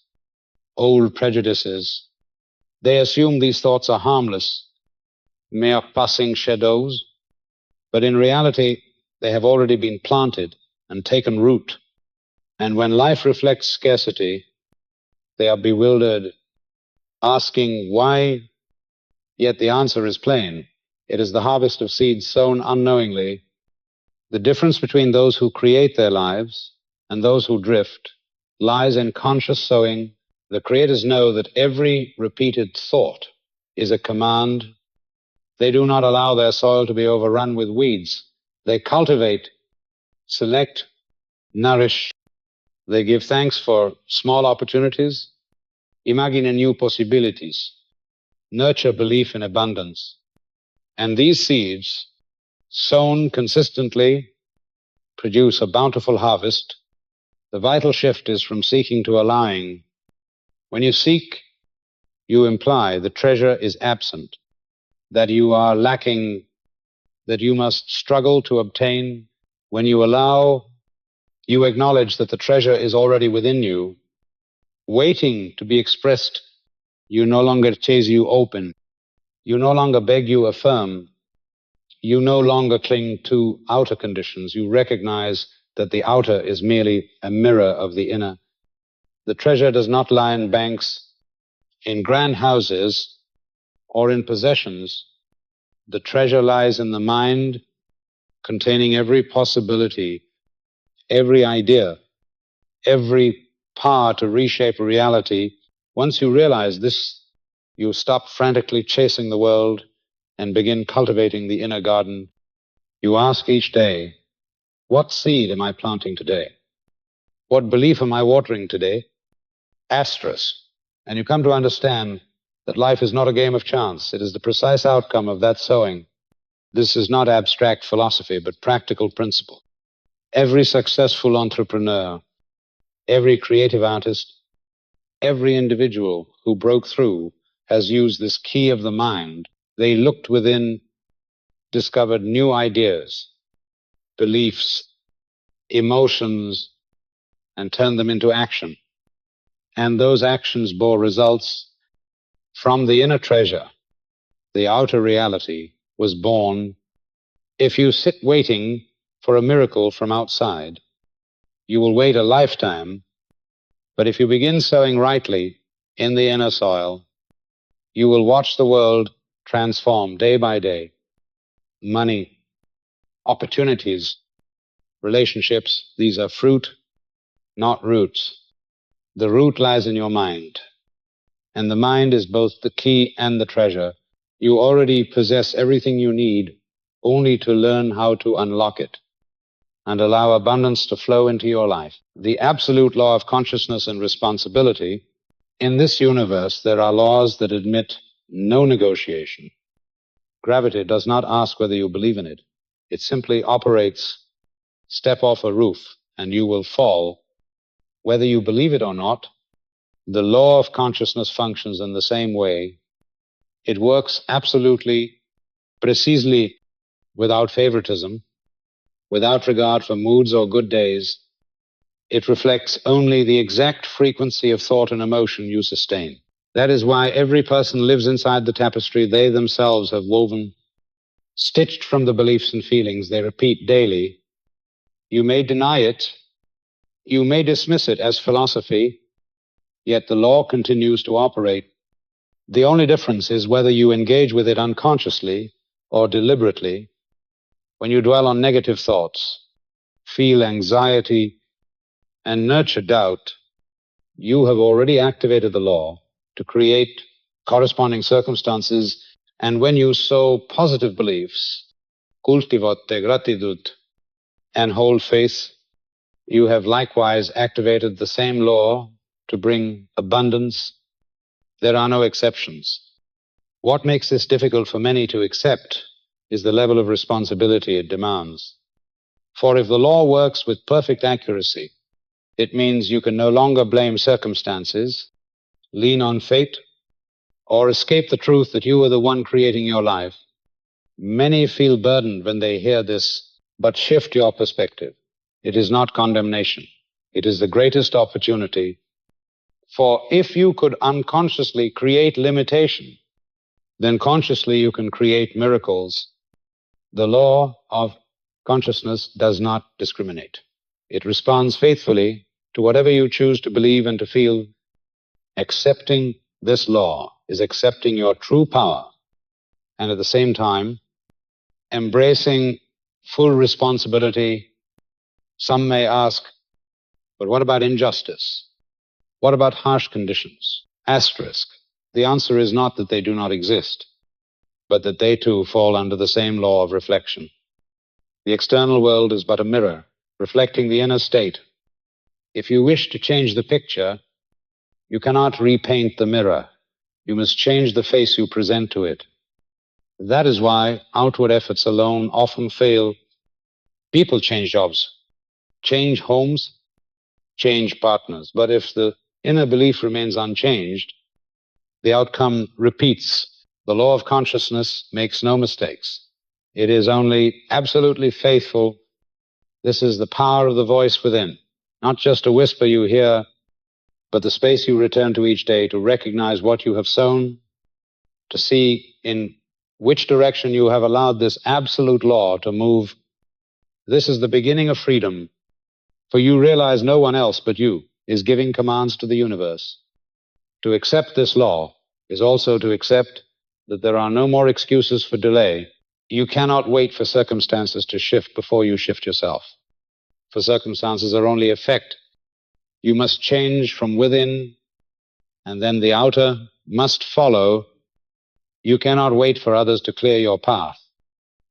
old prejudices. They assume these thoughts are harmless, mere passing shadows, but in reality, they have already been planted and taken root. And when life reflects scarcity, they are bewildered, asking why, yet the answer is plain. It is the harvest of seeds sown unknowingly. The difference between those who create their lives and those who drift lies in conscious sowing. The creators know that every repeated thought is a command. They do not allow their soil to be overrun with weeds. They cultivate, select, nourish. They give thanks for small opportunities, imagine new possibilities, nurture belief in abundance. And these seeds, sown consistently, produce a bountiful harvest. The vital shift is from seeking to allowing. When you seek, you imply the treasure is absent, that you are lacking, that you must struggle to obtain. When you allow, you acknowledge that the treasure is already within you, waiting to be expressed. You no longer chase, you open. You no longer beg, you affirm. You no longer cling to outer conditions. You recognize that the outer is merely a mirror of the inner. The treasure does not lie in banks, in grand houses, or in possessions. The treasure lies in the mind, containing every possibility, every idea, every power to reshape reality. Once you realize this, you stop frantically chasing the world and begin cultivating the inner garden. You ask each day, what seed am I planting today? What belief am I watering today? Asterisk. And you come to understand that life is not a game of chance. It is the precise outcome of that sowing. This is not abstract philosophy, but practical principle. Every successful entrepreneur, every creative artist, every individual who broke through has used this key of the mind. They looked within, discovered new ideas, beliefs, emotions, and turned them into action. And those actions bore results from the inner treasure. The outer reality was born. If you sit waiting for a miracle from outside, you will wait a lifetime. But if you begin sowing rightly in the inner soil, you will watch the world transform day by day. Money, opportunities, relationships, these are fruit, not roots. The root lies in your mind, and the mind is both the key and the treasure. You already possess everything you need, only to learn how to unlock it and allow abundance to flow into your life. The absolute law of consciousness and responsibility. In this universe, there are laws that admit no negotiation. Gravity does not ask whether you believe in it. It simply operates. Step off a roof and you will fall. Whether you believe it or not, the law of consciousness functions in the same way. It works absolutely, precisely, without favoritism, without regard for moods or good days. It reflects only the exact frequency of thought and emotion you sustain. That is why every person lives inside the tapestry they themselves have woven, stitched from the beliefs and feelings they repeat daily. You may deny it, you may dismiss it as philosophy, yet the law continues to operate. The only difference is whether you engage with it unconsciously or deliberately. When you dwell on negative thoughts, feel anxiety, and nurture doubt, you have already activated the law to create corresponding circumstances. And when you sow positive beliefs, cultivate gratitud, and hold faith, you have likewise activated the same law to bring abundance. There are no exceptions. What makes this difficult for many to accept is the level of responsibility it demands. For if the law works with perfect accuracy, it means you can no longer blame circumstances, lean on fate, or escape the truth that you are the one creating your life. Many feel burdened when they hear this, but shift your perspective. It is not condemnation. It is the greatest opportunity. For if you could unconsciously create limitation, then consciously you can create miracles. The law of consciousness does not discriminate. It responds faithfully to whatever you choose to believe and to feel. Accepting this law is accepting your true power, and at the same time, embracing full responsibility. Some may ask, but what about injustice? What about harsh conditions? Asterisk. The answer is not that they do not exist, but that they too fall under the same law of reflection. The external world is but a mirror, reflecting the inner state. If you wish to change the picture, you cannot repaint the mirror. You must change the face you present to it. That is why outward efforts alone often fail. People change jobs, change homes, change partners. But if the inner belief remains unchanged, the outcome repeats. The law of consciousness makes no mistakes. It is only absolutely faithful. This is the power of the voice within, not just a whisper you hear, but the space you return to each day to recognize what you have sown, to see in which direction you have allowed this absolute law to move. This is the beginning of freedom, for you realize no one else but you is giving commands to the universe. To accept this law is also to accept that there are no more excuses for delay. You cannot wait for circumstances to shift before you shift yourself. For circumstances are only effect You must change from within, and then the outer must follow. You cannot wait for others to clear your path,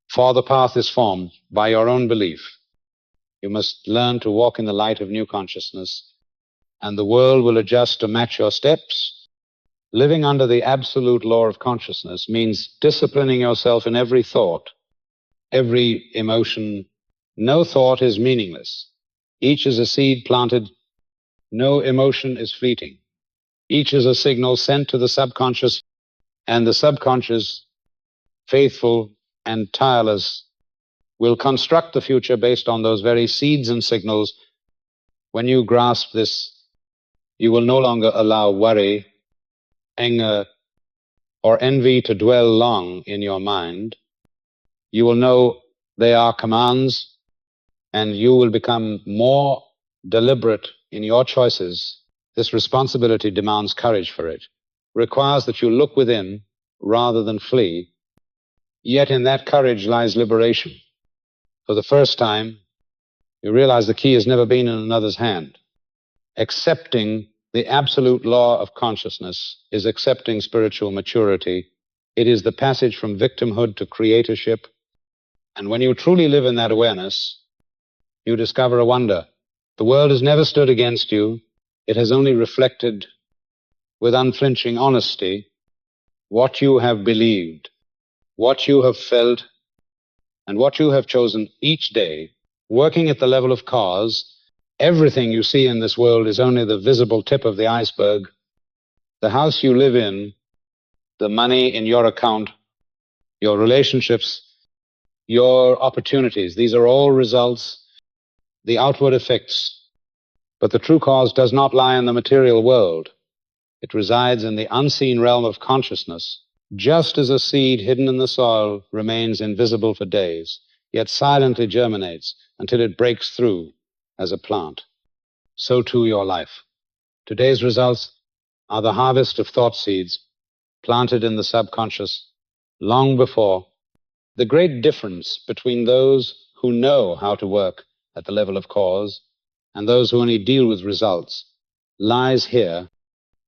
for the path is formed by your own belief. You must learn to walk in the light of new consciousness, and the world will adjust to match your steps. Living under the absolute law of consciousness means disciplining yourself in every thought, every emotion. No thought is meaningless. Each is a seed planted. No emotion is fleeting. Each is a signal sent to the subconscious, and the subconscious, faithful and tireless, will construct the future based on those very seeds and signals. When you grasp this, you will no longer allow worry, anger, or envy to dwell long in your mind. You will know they are commands, and you will become more deliberate in your choices. This responsibility demands courage for it, requires that you look within rather than flee. Yet in that courage lies liberation. For the first time, you realize the key has never been in another's hand. Accepting the absolute law of consciousness is accepting spiritual maturity. It is the passage from victimhood to creatorship. And when you truly live in that awareness, you discover a wonder. The world has never stood against you. It has only reflected with unflinching honesty what you have believed, what you have felt, and what you have chosen each day. Working at the level of cause, everything you see in this world is only the visible tip of the iceberg. The house you live in, the money in your account, your relationships, your opportunities, these are all results, the outward effects. But the true cause does not lie in the material world. It resides in the unseen realm of consciousness. Just as a seed hidden in the soil remains invisible for days, yet silently germinates until it breaks through as a plant, so too your life. Today's results are the harvest of thought seeds planted in the subconscious long before. The great difference between those who know how to work at the level of cause and those who only deal with results lies here.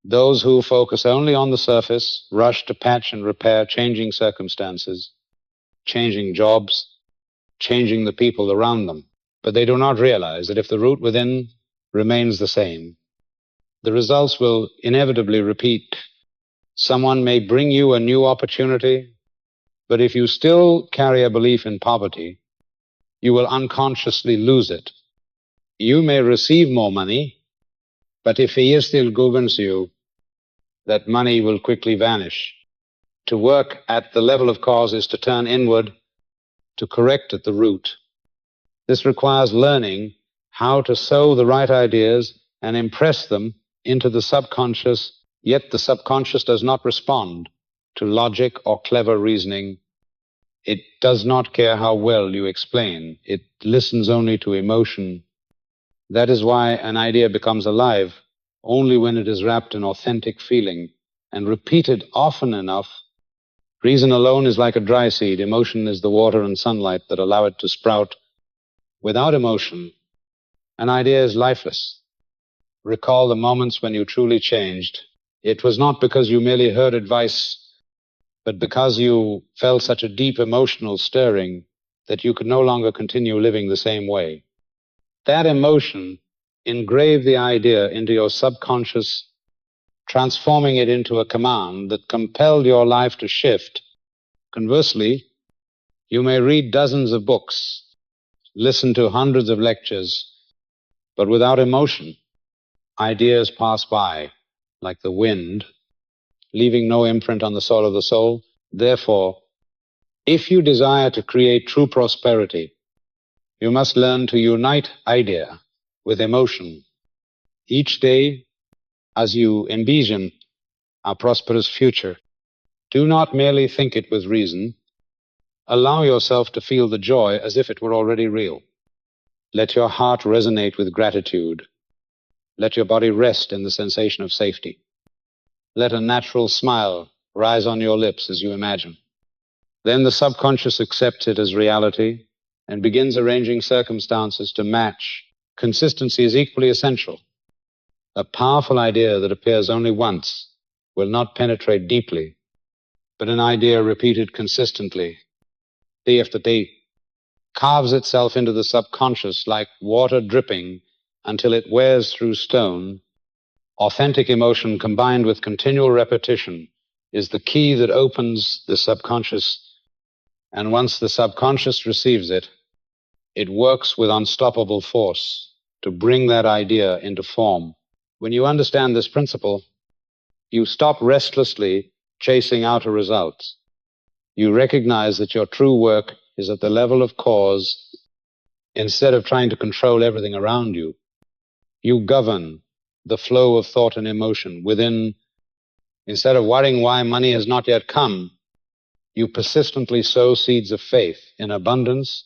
Those who focus only on the surface rush to patch and repair changing circumstances, changing jobs, changing the people around them. But they do not realize that if the root within remains the same, the results will inevitably repeat. Someone may bring you a new opportunity, but if you still carry a belief in poverty, you will unconsciously lose it. You may receive more money, but if fear still governs you, that money will quickly vanish. To work at the level of cause is to turn inward, to correct at the root. This requires learning how to sow the right ideas and impress them into the subconscious, yet the subconscious does not respond to logic or clever reasoning. It does not care how well you explain. It listens only to emotion. That is why an idea becomes alive only when it is wrapped in authentic feeling and repeated often enough. Reason alone is like a dry seed. Emotion is the water and sunlight that allow it to sprout. Without emotion, an idea is lifeless. Recall the moments when you truly changed. It was not because you merely heard advice, but because you felt such a deep emotional stirring that you could no longer continue living the same way. That emotion engraved the idea into your subconscious, transforming it into a command that compelled your life to shift. Conversely, you may read dozens of books, listen to hundreds of lectures, but without emotion, ideas pass by like the wind, leaving no imprint on the soil of the soul. Therefore, if you desire to create true prosperity, you must learn to unite idea with emotion. Each day, as you envision a prosperous future, do not merely think it with reason. Allow yourself to feel the joy as if it were already real. Let your heart resonate with gratitude. Let your body rest in the sensation of safety. Let a natural smile rise on your lips as you imagine. Then the subconscious accepts it as reality and begins arranging circumstances to match. Consistency is equally essential. A powerful idea that appears only once will not penetrate deeply, but an idea repeated consistently, day after day, carves itself into the subconscious like water dripping until it wears through stone. Authentic emotion combined with continual repetition is the key that opens the subconscious, and once the subconscious receives it, it works with unstoppable force to bring that idea into form. When you understand this principle, you stop restlessly chasing outer results. You recognize that your true work is at the level of cause. Instead of trying to control everything around you, you govern the flow of thought and emotion within. Instead of worrying why money has not yet come, you persistently sow seeds of faith in abundance.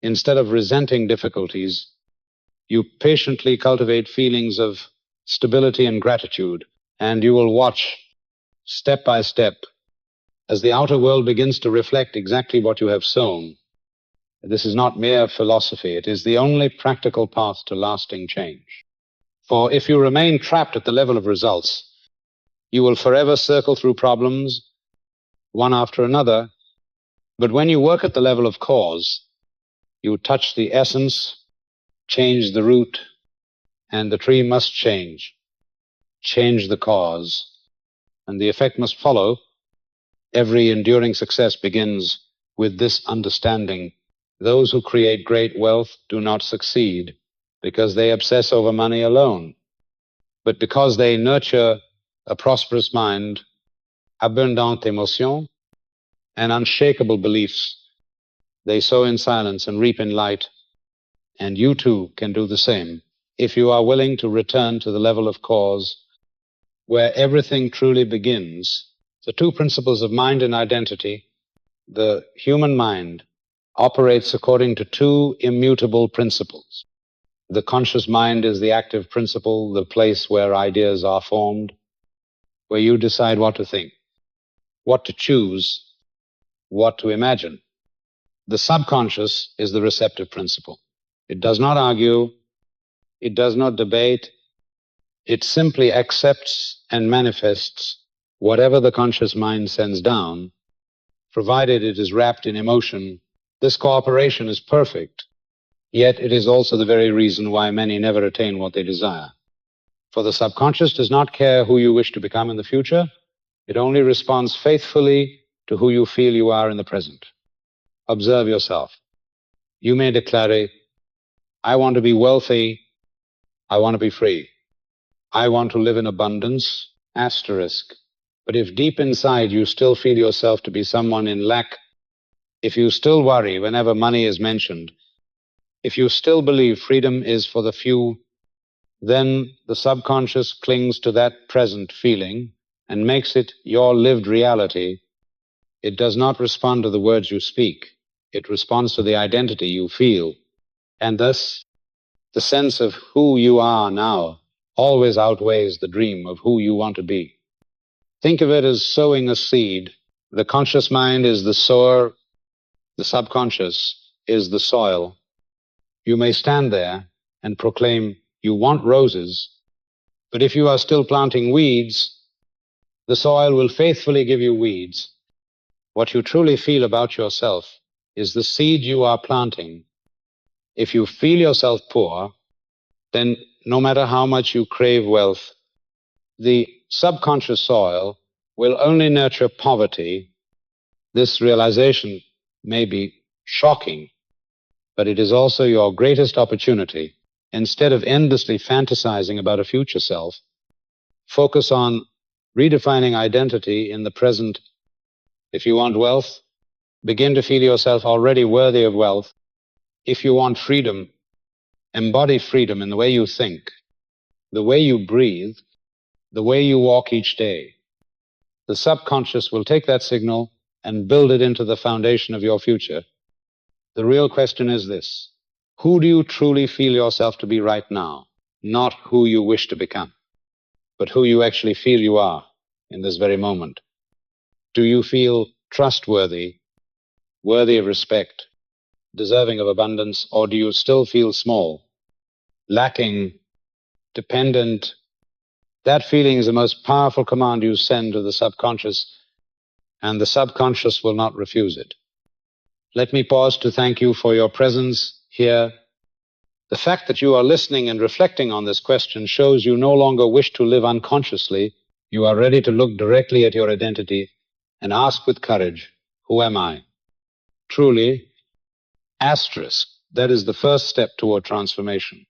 Instead of resenting difficulties, you patiently cultivate feelings of stability and gratitude, and you will watch step by step as the outer world begins to reflect exactly what you have sown. This is not mere philosophy. It is the only practical path to lasting change. For if you remain trapped at the level of results, you will forever circle through problems, one after another. But when you work at the level of cause, you touch the essence, change the root, and the tree must change the cause, and the effect must follow. Every enduring success begins with this understanding. Those who create great wealth do not succeed because they obsess over money alone, but because they nurture a prosperous mind, abundant émotion, and unshakable beliefs. They sow in silence and reap in light, and you too can do the same if you are willing to return to the level of cause where everything truly begins. The two principles of mind and identity. The human mind operates according to two immutable principles. The conscious mind is the active principle, the place where ideas are formed, where you decide what to think, what to choose, what to imagine. The subconscious is the receptive principle. It does not argue, it does not debate, it simply accepts and manifests whatever the conscious mind sends down, provided it is wrapped in emotion. This cooperation is perfect, yet it is also the very reason why many never attain what they desire. For the subconscious does not care who you wish to become in the future. It only responds faithfully to who you feel you are in the present. Observe yourself. You may declare, I want to be wealthy, I want to be free, I want to live in abundance, asterisk. But if deep inside you still feel yourself to be someone in lack, if you still worry whenever money is mentioned, if you still believe freedom is for the few, then the subconscious clings to that present feeling and makes it your lived reality. It does not respond to the words you speak. It responds to the identity you feel. And thus, the sense of who you are now always outweighs the dream of who you want to be. Think of it as sowing a seed. The conscious mind is the sower, the subconscious is the soil. You may stand there and proclaim you want roses, but if you are still planting weeds, the soil will faithfully give you weeds. What you truly feel about yourself is the seed you are planting. If you feel yourself poor, then no matter how much you crave wealth, the subconscious soil will only nurture poverty. This realization may be shocking, but it is also your greatest opportunity. Instead of endlessly fantasizing about a future self, focus on redefining identity in the present. If you want wealth, begin to feel yourself already worthy of wealth. If you want freedom, embody freedom in the way you think, the way you breathe, the way you walk each day. The subconscious will take that signal and build it into the foundation of your future. The real question is this: who do you truly feel yourself to be right now? Not who you wish to become, but who you actually feel you are in this very moment. Do you feel trustworthy, worthy of respect, deserving of abundance, or do you still feel small, lacking dependent. That feeling is the most powerful command you send to the subconscious, and the subconscious will not refuse it. Let me pause to thank you for your presence here. The fact that you are listening and reflecting on this question shows you no longer wish to live unconsciously. You are ready to look directly at your identity and ask with courage, who am I? Truly, asterisk, that is the first step toward transformation.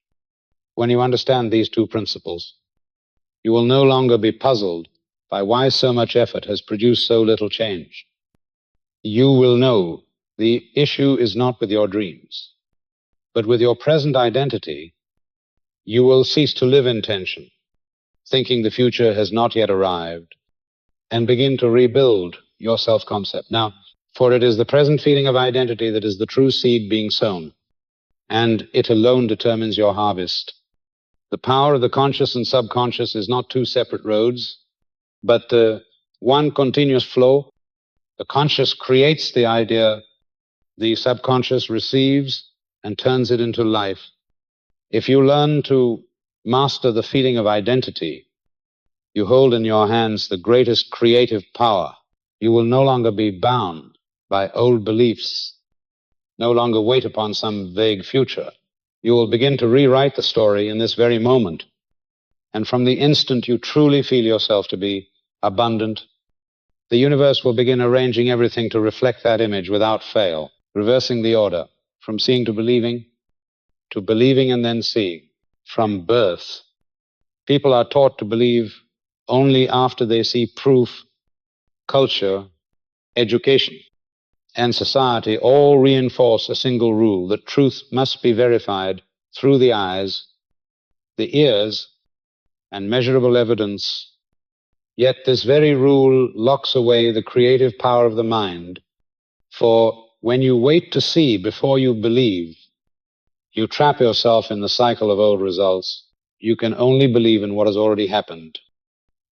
When you understand these two principles, you will no longer be puzzled by why so much effort has produced so little change. You will know the issue is not with your dreams, but with your present identity. You will cease to live in tension, thinking the future has not yet arrived, and begin to rebuild your self-concept. Now, for it is the present feeling of identity that is the true seed being sown, and it alone determines your harvest. The power of the conscious and subconscious is not two separate roads, but one continuous flow. The conscious creates the idea, the subconscious receives and turns it into life. If you learn to master the feeling of identity, you hold in your hands the greatest creative power. You will no longer be bound by old beliefs, no longer wait upon some vague future. You will begin to rewrite the story in this very moment. And from the instant you truly feel yourself to be abundant, the universe will begin arranging everything to reflect that image without fail, reversing the order from seeing to believing and then seeing. From birth, people are taught to believe only after they see proof. Culture, education, and society all reinforce a single rule, that truth must be verified through the eyes, the ears, and measurable evidence. Yet this very rule locks away the creative power of the mind, for when you wait to see before you believe, you trap yourself in the cycle of old results. You can only believe in what has already happened,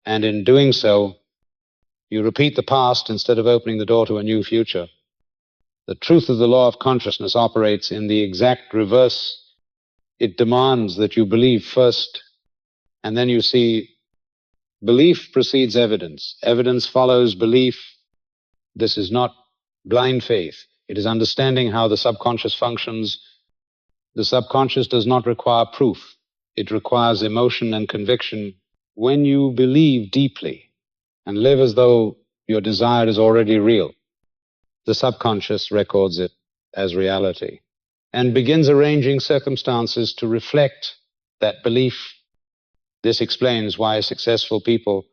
and in doing so, you repeat the past instead of opening the door to a new future. The truth of the law of consciousness operates in the exact reverse. It demands that you believe first, and then you see. Belief precedes evidence. Evidence follows belief. This is not blind faith. It is understanding how the subconscious functions. The subconscious does not require proof. It requires emotion and conviction. When you believe deeply and live as though your desire is already real, the subconscious records it as reality and begins arranging circumstances to reflect that belief. This explains why successful people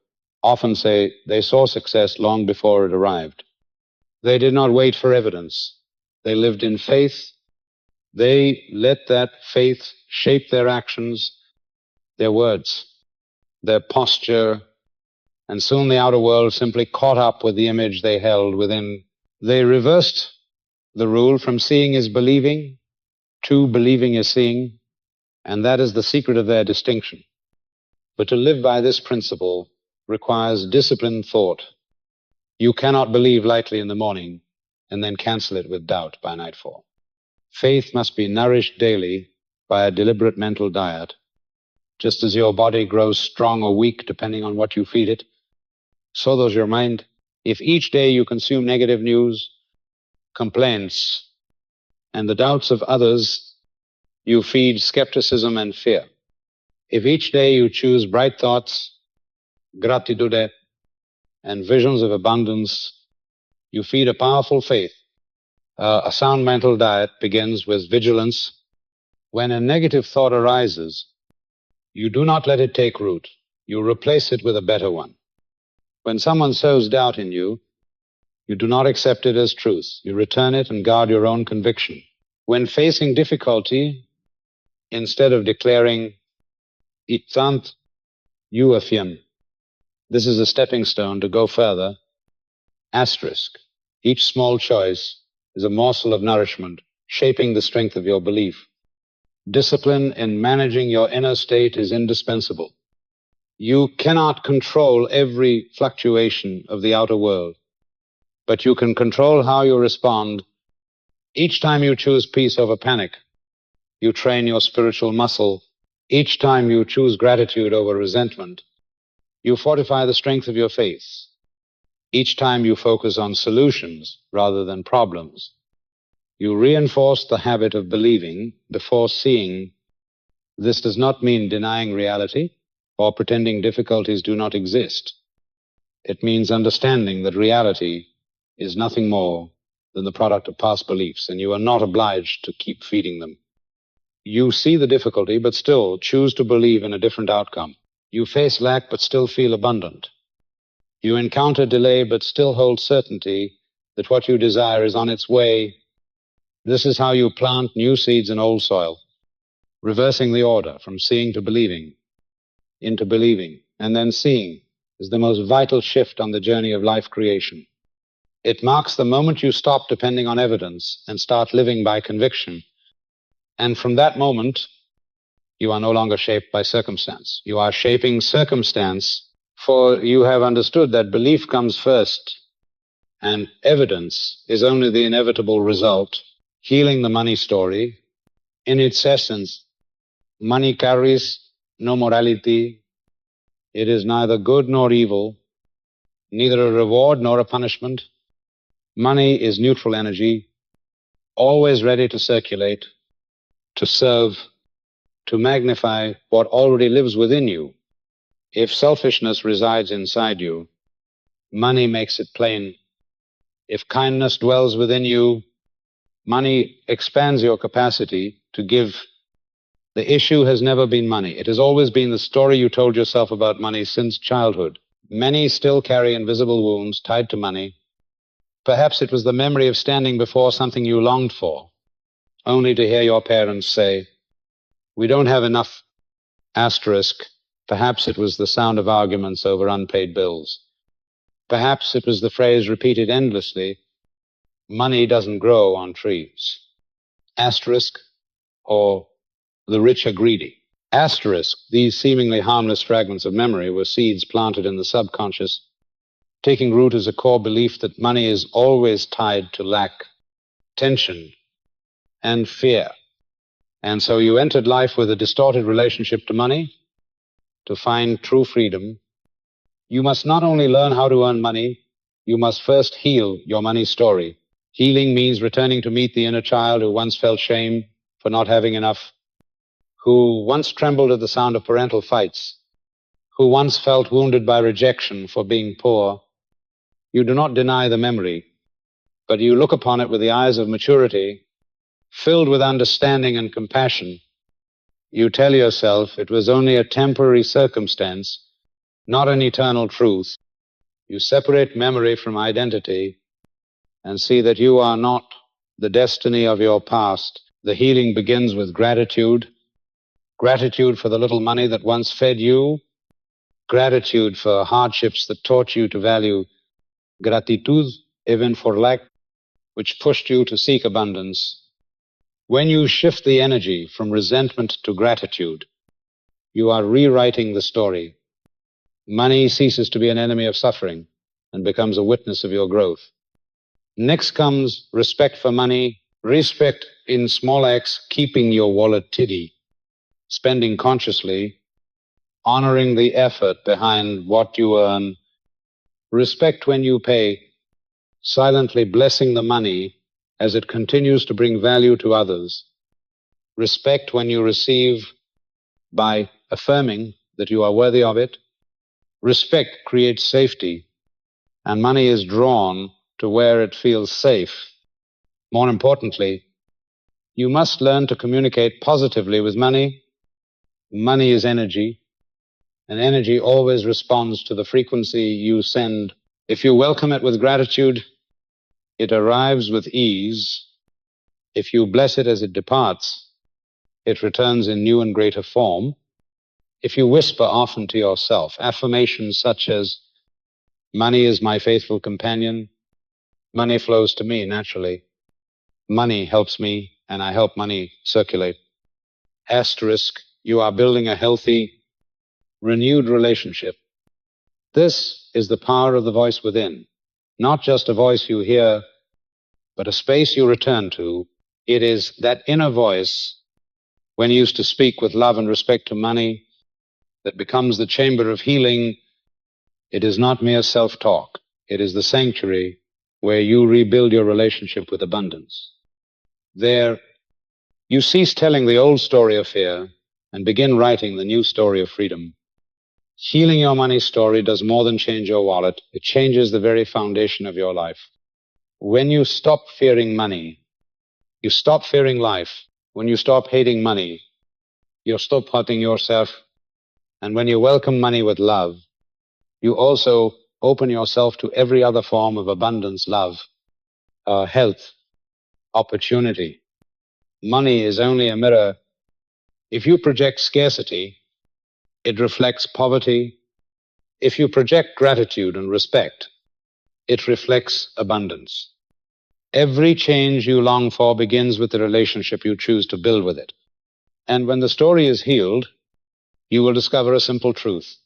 often say they saw success long before it arrived. They did not wait for evidence. They lived in faith. They let that faith shape their actions, their words, their posture, and soon the outer world simply caught up with the image they held within. They reversed the rule from seeing is believing to believing is seeing, and that is the secret of their distinction. But to live by this principle requires disciplined thought. You cannot believe lightly in the morning and then cancel it with doubt by nightfall. Faith must be nourished daily by a deliberate mental diet. Just as your body grows strong or weak depending on what you feed it, so does your mind. If each day you consume negative news, complaints, and the doubts of others, you feed skepticism and fear. If each day you choose bright thoughts, gratitude, and visions of abundance, you feed a powerful faith. A sound mental diet begins with vigilance. When a negative thought arises, you do not let it take root. You replace it with a better one. When someone sows doubt in you, you do not accept it as truth. You return it and guard your own conviction. When facing difficulty, instead of declaring, "Itzant," you affirm, "This is a stepping stone to go further." Asterisk. Each small choice is a morsel of nourishment, shaping the strength of your belief. Discipline in managing your inner state is indispensable. You cannot control every fluctuation of the outer world, but you can control how you respond. Each time you choose peace over panic, you train your spiritual muscle Each time you choose gratitude over resentment, you fortify the strength of your faith. Each time you focus on solutions rather than problems, you reinforce the habit of believing before seeing. This does not mean denying reality or pretending difficulties do not exist. It means understanding that reality is nothing more than the product of past beliefs, and you are not obliged to keep feeding them. You see the difficulty, but still choose to believe in a different outcome. You face lack, but still feel abundant. You encounter delay, but still hold certainty that what you desire is on its way. This is how you plant new seeds in old soil, reversing the order from seeing to believing, into believing, and then seeing is the most vital shift on the journey of life creation. It marks the moment you stop depending on evidence and start living by conviction. And from that moment, you are no longer shaped by circumstance. You are shaping circumstance, for you have understood that belief comes first, and evidence is only the inevitable result. Healing the money story, in its essence, money carries no morality. It is neither good nor evil, neither a reward nor a punishment. Money is neutral energy, always ready to circulate, to serve, to magnify what already lives within you. If selfishness resides inside you, money makes it plain. If kindness dwells within you, money expands your capacity to give. The issue has never been money. It has always been the story you told yourself about money since childhood. Many still carry invisible wounds tied to money. Perhaps it was the memory of standing before something you longed for, only to hear your parents say, "We don't have enough." Asterisk. Perhaps it was the sound of arguments over unpaid bills. Perhaps it was the phrase repeated endlessly, "Money doesn't grow on trees." Asterisk. Or, "The rich are greedy." Asterisk. These seemingly harmless fragments of memory were seeds planted in the subconscious, taking root as a core belief that money is always tied to lack, tension, and fear. And so you entered life with a distorted relationship to money. To find true freedom, you must not only learn how to earn money, you must first heal your money story. Healing means returning to meet the inner child who once felt shame for not having enough, who once trembled at the sound of parental fights, who once felt wounded by rejection for being poor. You do not deny the memory, but you look upon it with the eyes of maturity, filled with understanding and compassion. You tell yourself it was only a temporary circumstance, not an eternal truth. You separate memory from identity and see that you are not the destiny of your past. The healing begins with gratitude. Gratitude for the little money that once fed you. Gratitude for hardships that taught you to value. Gratitud, even for lack, which pushed you to seek abundance. When you shift the energy from resentment to gratitude, you are rewriting the story. Money ceases to be an enemy of suffering and becomes a witness of your growth. Next comes respect for money, respect in small acts, keeping your wallet tiddy, spending consciously, honoring the effort behind what you earn. Respect when you pay, silently blessing the money as it continues to bring value to others. Respect when you receive by affirming that you are worthy of it. Respect creates safety, and money is drawn to where it feels safe. More importantly, you must learn to communicate positively with money. Money is energy, and energy always responds to the frequency you send. If you welcome it with gratitude, it arrives with ease. If you bless it as it departs, it returns in new and greater form. If you whisper often to yourself affirmations such as, "Money is my faithful companion," money flows to me naturally. Money helps me, and I help money circulate. Asterisk, you are building a healthy, renewed relationship. This is the power of the voice within, not just a voice you hear, but a space you return to. It is that inner voice When you used to speak with love and respect to money, that becomes the chamber of healing. It is not mere self-talk. It is the sanctuary where you rebuild your relationship with abundance. There, you cease telling the old story of fear and begin writing the new story of freedom. Healing your money story does more than change your wallet. It changes the very foundation of your life. When you stop fearing money, you stop fearing life. When you stop hating money, you stop hurting yourself. And when you welcome money with love, you also open yourself to every other form of abundance, love, health, opportunity. Money is only a mirror. If you project scarcity, it reflects poverty. If you project gratitude and respect, it reflects abundance. Every change you long for begins with the relationship you choose to build with it. And when the story is healed, you will discover a simple truth.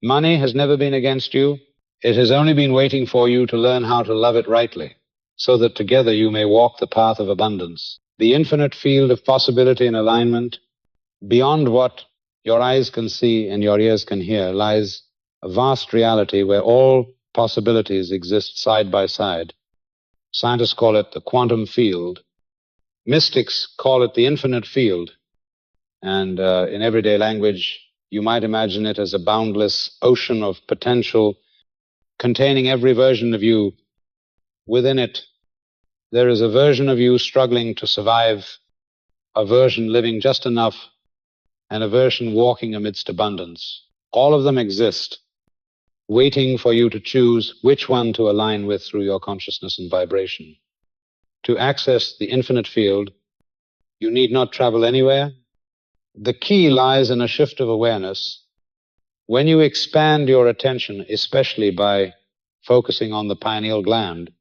Money has never been against you. It has only been waiting for you to learn how to love it rightly, so that together you may walk the path of abundance. The infinite field of possibility and alignment, beyond what your eyes can see and your ears can hear, lies a vast reality where all possibilities exist side by side. Scientists call it the quantum field. Mystics call it the infinite field. And in everyday language, you might imagine it as a boundless ocean of potential containing every version of you. Within it, there is a version of you struggling to survive, a version living just enough, and a version walking amidst abundance. All of them exist, waiting for you to choose which one to align with through your consciousness and vibration. To access the infinite field, you need not travel anywhere. The key lies in a shift of awareness. When you expand your attention, especially by focusing on the pineal gland,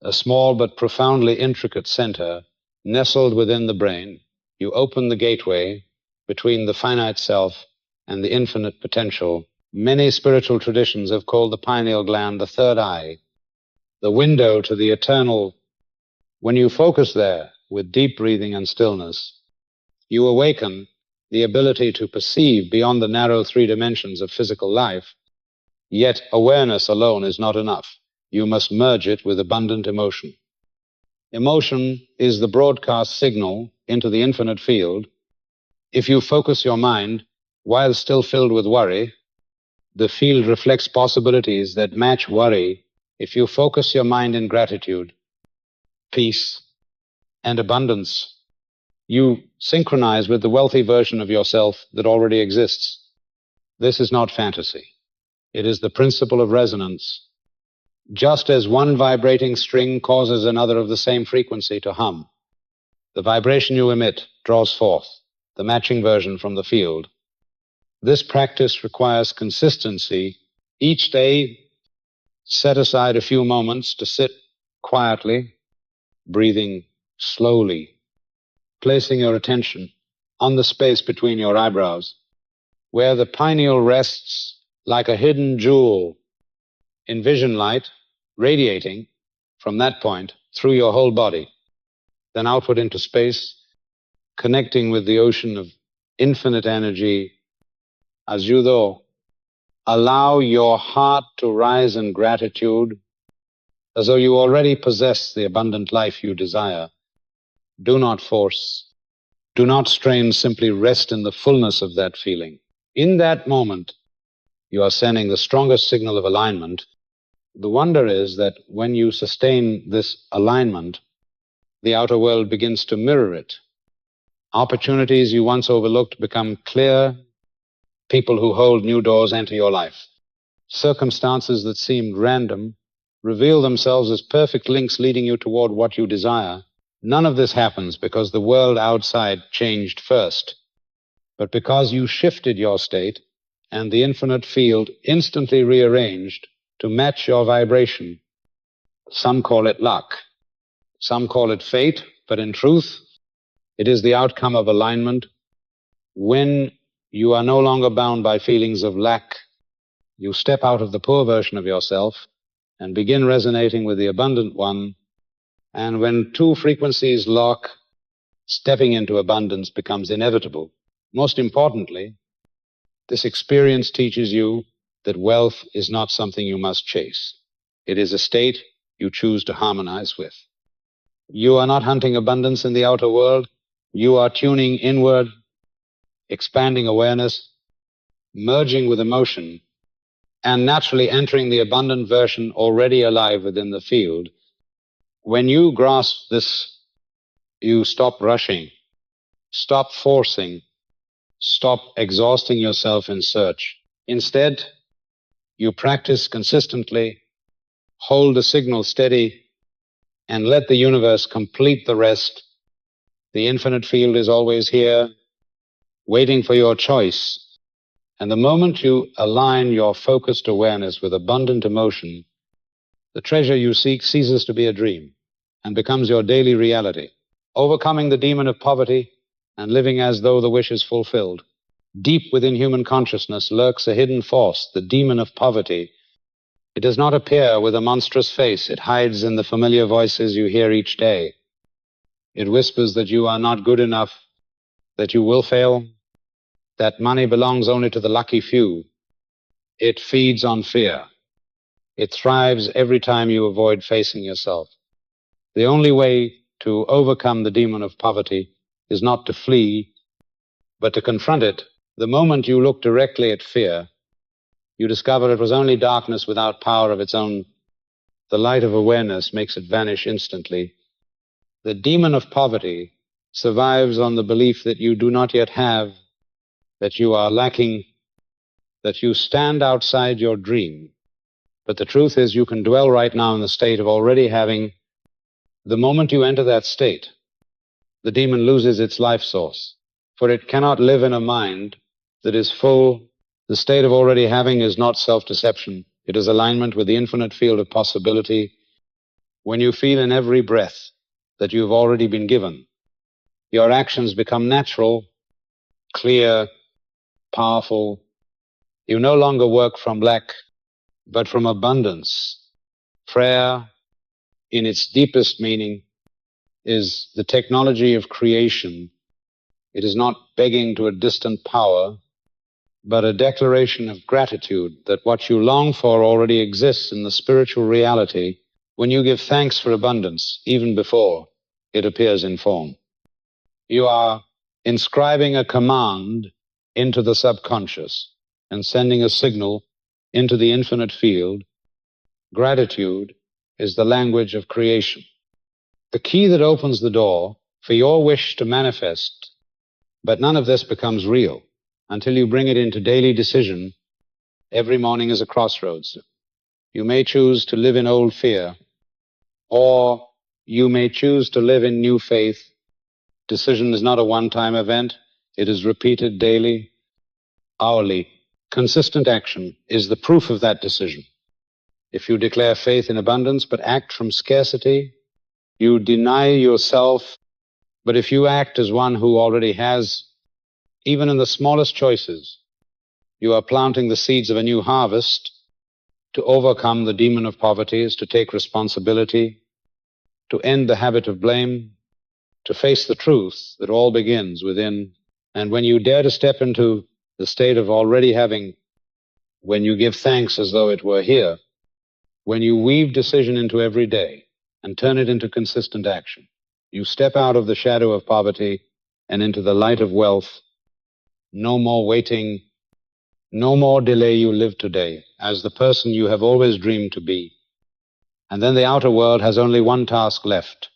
a small but profoundly intricate center nestled within the brain, you open the gateway between the finite self and the infinite potential. Many spiritual traditions have called the pineal gland the third eye, the window to the eternal. When you focus there with deep breathing and stillness, you awaken the ability to perceive beyond the narrow three dimensions of physical life. Yet awareness alone is not enough. You must merge it with abundant emotion. Emotion is the broadcast signal into the infinite field. If you focus your mind while still filled with worry, the field reflects possibilities that match worry. If you focus your mind in gratitude, peace, and abundance, you synchronize with the wealthy version of yourself that already exists. This is not fantasy. It is the principle of resonance. Just as one vibrating string causes another of the same frequency to hum, the vibration you emit draws forth the matching version from the field. This practice requires consistency. Each day, set aside a few moments to sit quietly, breathing slowly, placing your attention on the space between your eyebrows, where the pineal rests like a hidden jewel. Envision light radiating from that point through your whole body, then outward into space, connecting with the ocean of infinite energy. As you though allow your heart to rise in gratitude, as though you already possess the abundant life you desire. Do not force. Do not strain. Simply rest in the fullness of that feeling. In that moment, you are sending the strongest signal of alignment. The wonder is that when you sustain this alignment, the outer world begins to mirror it. Opportunities you once overlooked become clear. People who hold new doors enter your life. Circumstances that seemed random reveal themselves as perfect links leading you toward what you desire. None of this happens because the world outside changed first, but because you shifted your state and the infinite field instantly rearranged to match your vibration. Some call it luck. Some call it fate, but in truth, it is the outcome of alignment. When you are no longer bound by feelings of lack, you step out of the poor version of yourself and begin resonating with the abundant one. And when two frequencies lock, stepping into abundance becomes inevitable. Most importantly, this experience teaches you that wealth is not something you must chase. It is a state you choose to harmonize with. You are not hunting abundance in the outer world. You are tuning inward, expanding awareness, merging with emotion, and naturally entering the abundant version already alive within the field. When you grasp this, you stop rushing, stop forcing, stop exhausting yourself in search. Instead, you practice consistently, hold the signal steady, and let the universe complete the rest. The infinite field is always here, waiting for your choice. And the moment you align your focused awareness with abundant emotion, the treasure you seek ceases to be a dream and becomes your daily reality, overcoming the demon of poverty and living as though the wish is fulfilled. Deep within human consciousness lurks a hidden force, the demon of poverty. It does not appear with a monstrous face. It hides in the familiar voices you hear each day. It whispers that you are not good enough, that you will fail, that money belongs only to the lucky few. It feeds on fear. It thrives every time you avoid facing yourself. The only way to overcome the demon of poverty is not to flee, but to confront it. The moment you look directly at fear, you discover it was only darkness without power of its own. The light of awareness makes it vanish instantly. The demon of poverty survives on the belief that you do not yet have, that you are lacking, that you stand outside your dream. But the truth is you can dwell right now in the state of already having. The moment you enter that state, the demon loses its life source, for it cannot live in a mind that is full. The state of already having is not self-deception. It is alignment with the infinite field of possibility. When you feel in every breath that you've already been given, your actions become natural, clear, powerful. You no longer work from lack, but from abundance. Prayer, in its deepest meaning, is the technology of creation. It is not begging to a distant power, but a declaration of gratitude that what you long for already exists in the spiritual reality when you give thanks for abundance, even before it appears in form. You are inscribing a command into the subconscious and sending a signal into the infinite field. Gratitude is the language of creation. The key that opens the door for your wish to manifest. But none of this becomes real until you bring it into daily decision. Every morning is a crossroads. You may choose to live in old fear, or you may choose to live in new faith. Decision is not a one-time event. It is repeated daily, hourly. Consistent action is the proof of that decision. If you declare faith in abundance but act from scarcity, you deny yourself. But if you act as one who already has, even in the smallest choices, you are planting the seeds of a new harvest. To overcome the demon of poverty is to take responsibility, to end the habit of blame, to face the truth that all begins within. And when you dare to step into the state of already having, when you give thanks as though it were here, when you weave decision into every day and turn it into consistent action, you step out of the shadow of poverty and into the light of wealth. No more waiting, no more delay. You live today as the person you have always dreamed to be. And then the outer world has only one task left: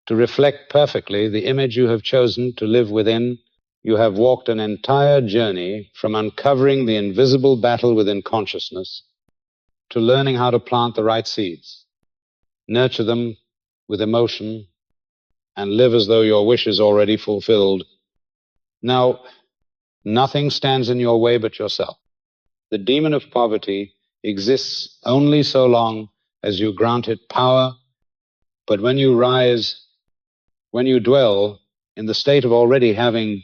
to reflect perfectly the image you have chosen to live within. You have walked an entire journey from uncovering the invisible battle within consciousness to learning how to plant the right seeds, nurture them with emotion, and live as though your wish is already fulfilled. Now, nothing stands in your way but yourself. The demon of poverty exists only so long as you grant it power, but when you rise, when you dwell in the state of already having,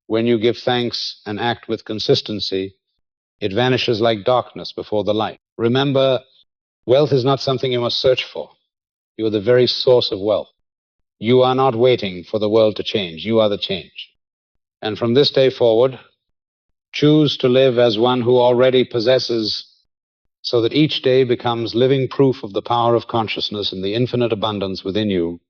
when you give thanks and act with consistency, it vanishes like darkness before the light. Remember, wealth is not something you must search for. You are the very source of wealth. You are not waiting for the world to change. You are the change. And from this day forward, choose to live as one who already possesses, so that each day becomes living proof of the power of consciousness and the infinite abundance within you,